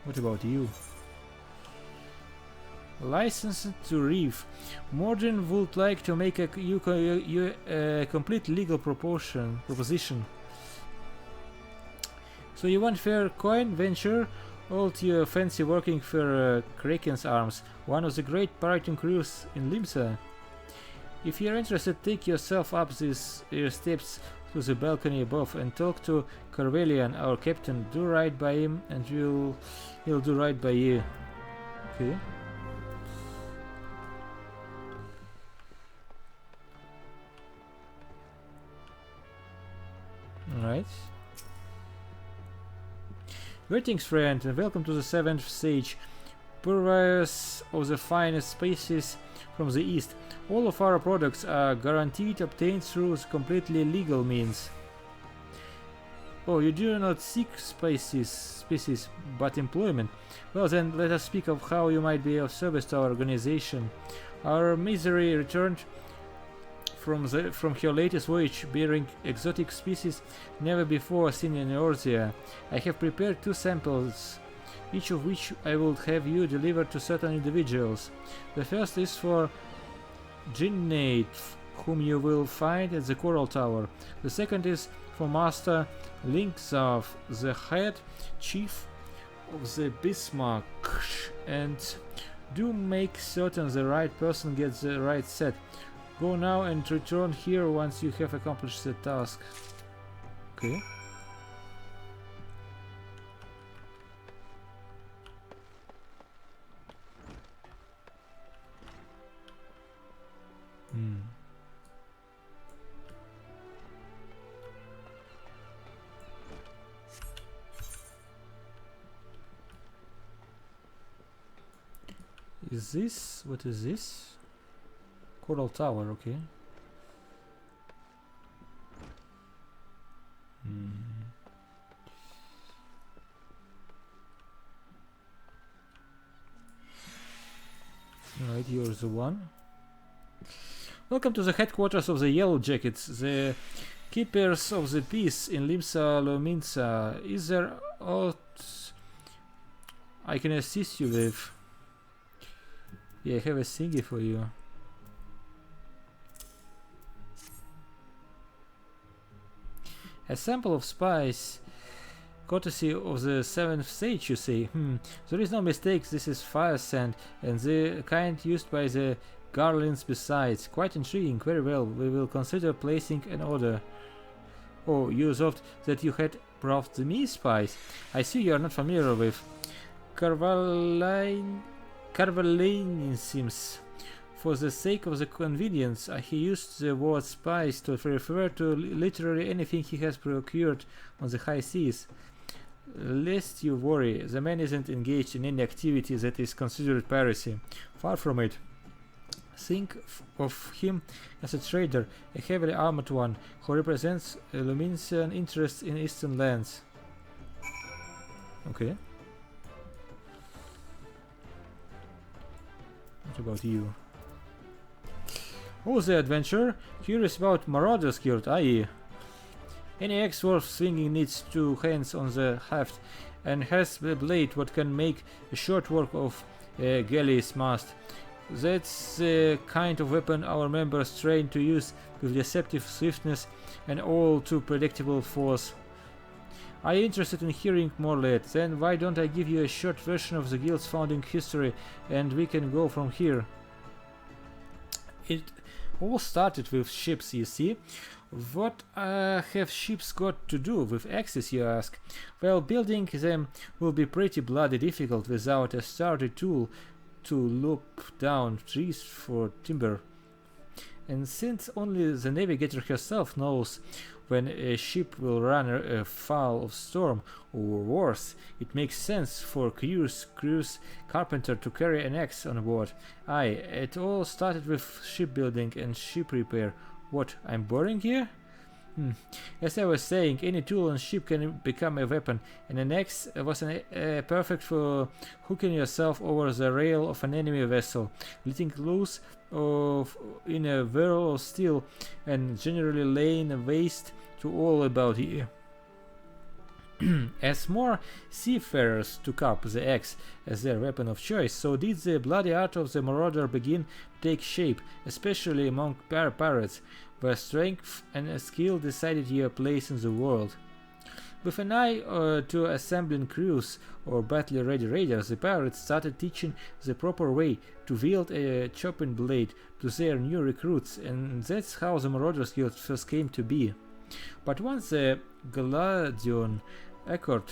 A: What about you? Licensed to Reef. Mordrin would like to make a complete legal proposition. So you want fair coin venture? All to your fancy working for Kraken's Arms, one of the great pirating crews in Limsa. If you're interested, take yourself up these steps to the balcony above and talk to Carvelian, our captain. Do right by him and he'll do right by you. Okay. Alright. Greetings, friend, and welcome to the 7th Sage, purveyors of the finest spices from the east. All of our products are guaranteed obtained through completely legal means. Oh, you do not seek species, but employment. Well then, let us speak of how you might be of service to our organization. Our misery returned from her latest voyage, bearing exotic species never before seen in Eorzea. I have prepared 2 samples, each of which I will have you deliver to certain individuals. The first is for Jinnate, whom you will find at the Coral Tower. The second is for Master Linkzarf, the head chief of the Bismarck, and do make certain the right person gets the right set. Go now and return here once you have accomplished the task. Okay. Is this? What is this? Coral Tower, okay. Right, you're the one. Welcome to the headquarters of the Yellow Jackets, the keepers of the peace in Limsa Lominsa. Is there aught I can assist you with? Yeah, I have a thingy for you. A sample of spice, courtesy of the 7th stage, you say? There is no mistake, this is fire sand, and the kind used by the Garlands besides. Quite intriguing, very well, we will consider placing an order. Oh, you thought that you had brought the me spice. I see you are not familiar with Carvalinissims. For the sake of the convenience, he used the word spice to refer to literally anything he has procured on the high seas. Lest you worry, the man isn't engaged in any activity that is considered piracy. Far from it. Think of him as a trader, a heavily armored one, who represents a Luminsian interest in eastern lands. Okay. What about you? Oh, the adventurer? Curious about Marauders Guild, aye. Any axe worth swinging needs 2 hands on the haft, and has a blade what can make a short work of a galley's mast. That's the kind of weapon our members train to use with deceptive swiftness and all too predictable force. Are you interested in hearing more, lad? Then why don't I give you a short version of the guild's founding history, and we can go from here. It all started with ships, you see. What have ships got to do with axes, you ask? Well, building them will be pretty bloody difficult without a sturdy tool to loop down trees for timber. And since only the navigator herself knows when a ship will run afoul of storm, or worse, it makes sense for crew's carpenter to carry an axe on board. Aye, it all started with shipbuilding and ship repair. What, I'm boring here? As I was saying, any tool on ship can become a weapon, and an axe was perfect for hooking yourself over the rail of an enemy vessel, letting loose in a whirl of steel, and generally laying waste to all about you. As more seafarers took up the axe as their weapon of choice, so did the bloody art of the marauder begin to take shape, especially among pirates, where strength and skill decided your place in the world. With an eye to assembling crews or battle-ready raiders, the pirates started teaching the proper way to wield a chopping blade to their new recruits, and that's how the Marauders Guild first came to be. But once the Galadion Accord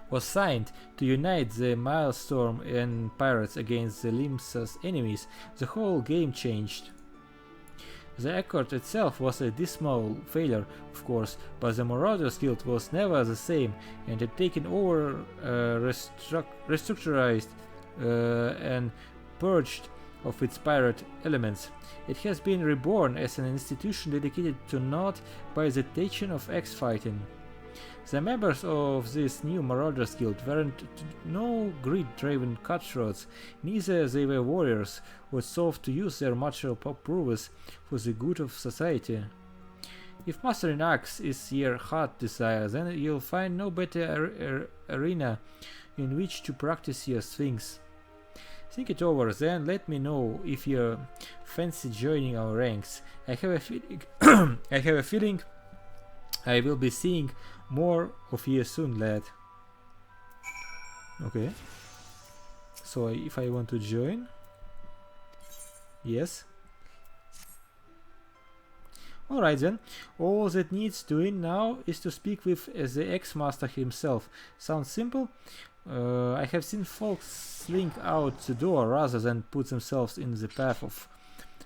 A: was signed to unite the Maelstrom and pirates against the Limsa's enemies, the whole game changed. The Accord itself was a dismal failure, of course, but the Marauders Guild was never the same, and had taken over, restructured and purged of its pirate elements. It has been reborn as an institution dedicated to naught by the teaching of axe fighting. The members of this new Marauders Guild weren't no greed-driven cutthroats, neither they were warriors who sought to use their martial prowess for the good of society. If mastering axe is your heart desire, then you'll find no better arena in which to practice your things. Think it over, then let me know if you fancy joining our ranks. I have a feeling I will be seeing more of you soon, lad. Okay. So if I want to join, yes. Alright then, all that needs doing now is to speak with the ex-master himself. Sounds simple? I have seen folks slink out the door rather than put themselves in the path of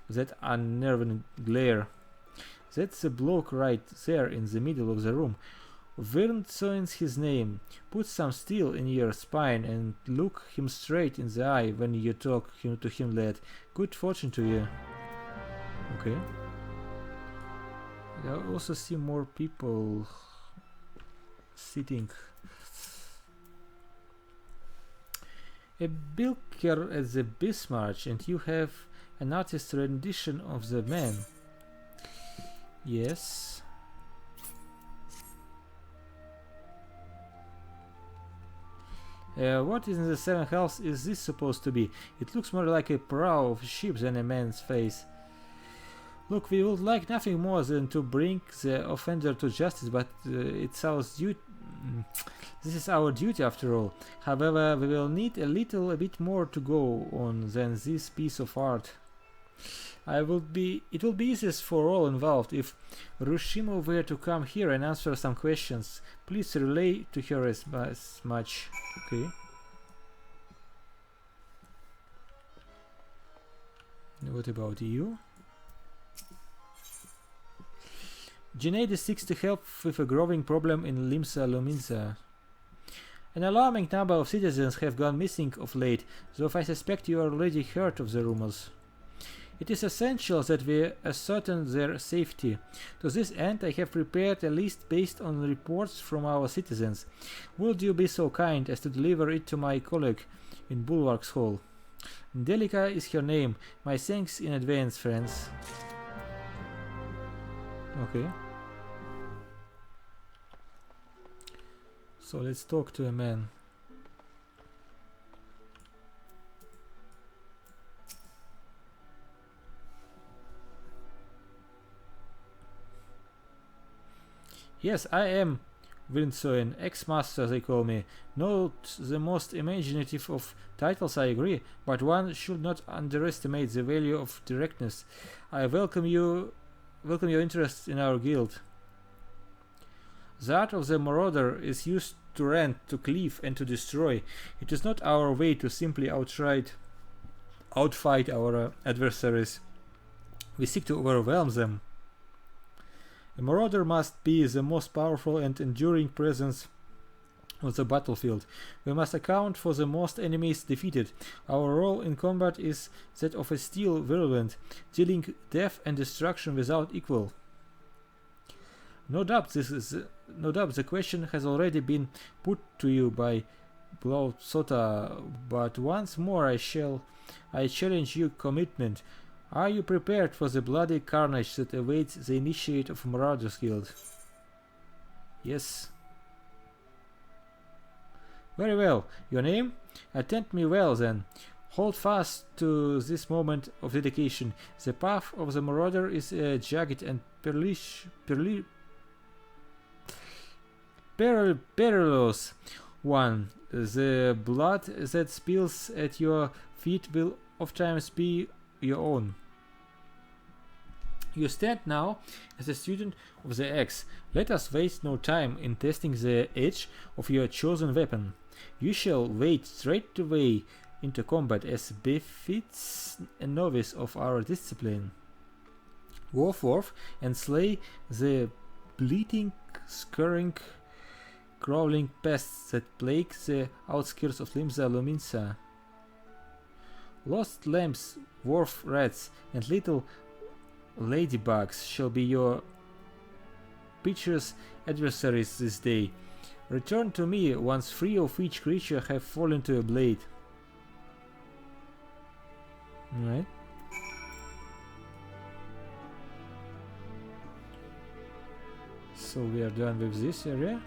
A: that unnerving glare. That's the bloke right there in the middle of the room. Wernzoin's his name. Put some steel in your spine and look him straight in the eye when you talk to him, lad. Good fortune to you. Okay. I also see more people sitting. A bilker at the Bismarck, and you have an artist's rendition of the man. Yes. What in the seven hells is this supposed to be? It looks more like a prow of a ship than a man's face. Look, we would like nothing more than to bring the offender to justice, but it's our duty. This is our duty after all. However, we will need a little bit more to go on than this piece of art. It will be easiest for all involved if Rushimo were to come here and answer some questions. Please relay to her as much. Okay. What about you? Junaid seeks to help with a growing problem in Limsa Lominsa. An alarming number of citizens have gone missing of late, though I suspect you already heard of the rumors. It is essential that we ascertain their safety. To this end, I have prepared a list based on reports from our citizens. Would you be so kind as to deliver it to my colleague in Bulwark's Hall? Delica is her name. My thanks in advance, friends. Okay. So let's talk to a man. Yes, I am Winsoen, ex-master they call me. Not the most imaginative of titles, I agree, but one should not underestimate the value of directness. I welcome your interest in our guild. The art of the marauder is used to rend, to cleave, and to destroy. It is not our way to simply outfight our adversaries. We seek to overwhelm them. A marauder must be the most powerful and enduring presence on the battlefield. We must account for the most enemies defeated. Our role in combat is that of a steel whirlwind, dealing death and destruction without equal. No doubt the question has already been put to you by Blausota, but once more I challenge your commitment. Are you prepared for the bloody carnage that awaits the initiate of Marauders Guild? Yes. Very well. Your name? Attend me well then. Hold fast to this moment of dedication. The path of the Marauder is a jagged and perilous one. The blood that spills at your feet will oftentimes be your own. You stand now as a student of the axe. Let us waste no time in testing the edge of your chosen weapon. You shall wade straight away into combat as befits a novice of our discipline. Go forth and slay the bleating, scurrying, crawling pests that plague the outskirts of Limsa Lominsa. Lost lambs, dwarf rats, and little ladybugs shall be your piteous adversaries this day. Return to me once three of each creature have fallen to a blade. Alright. So we are done with this area.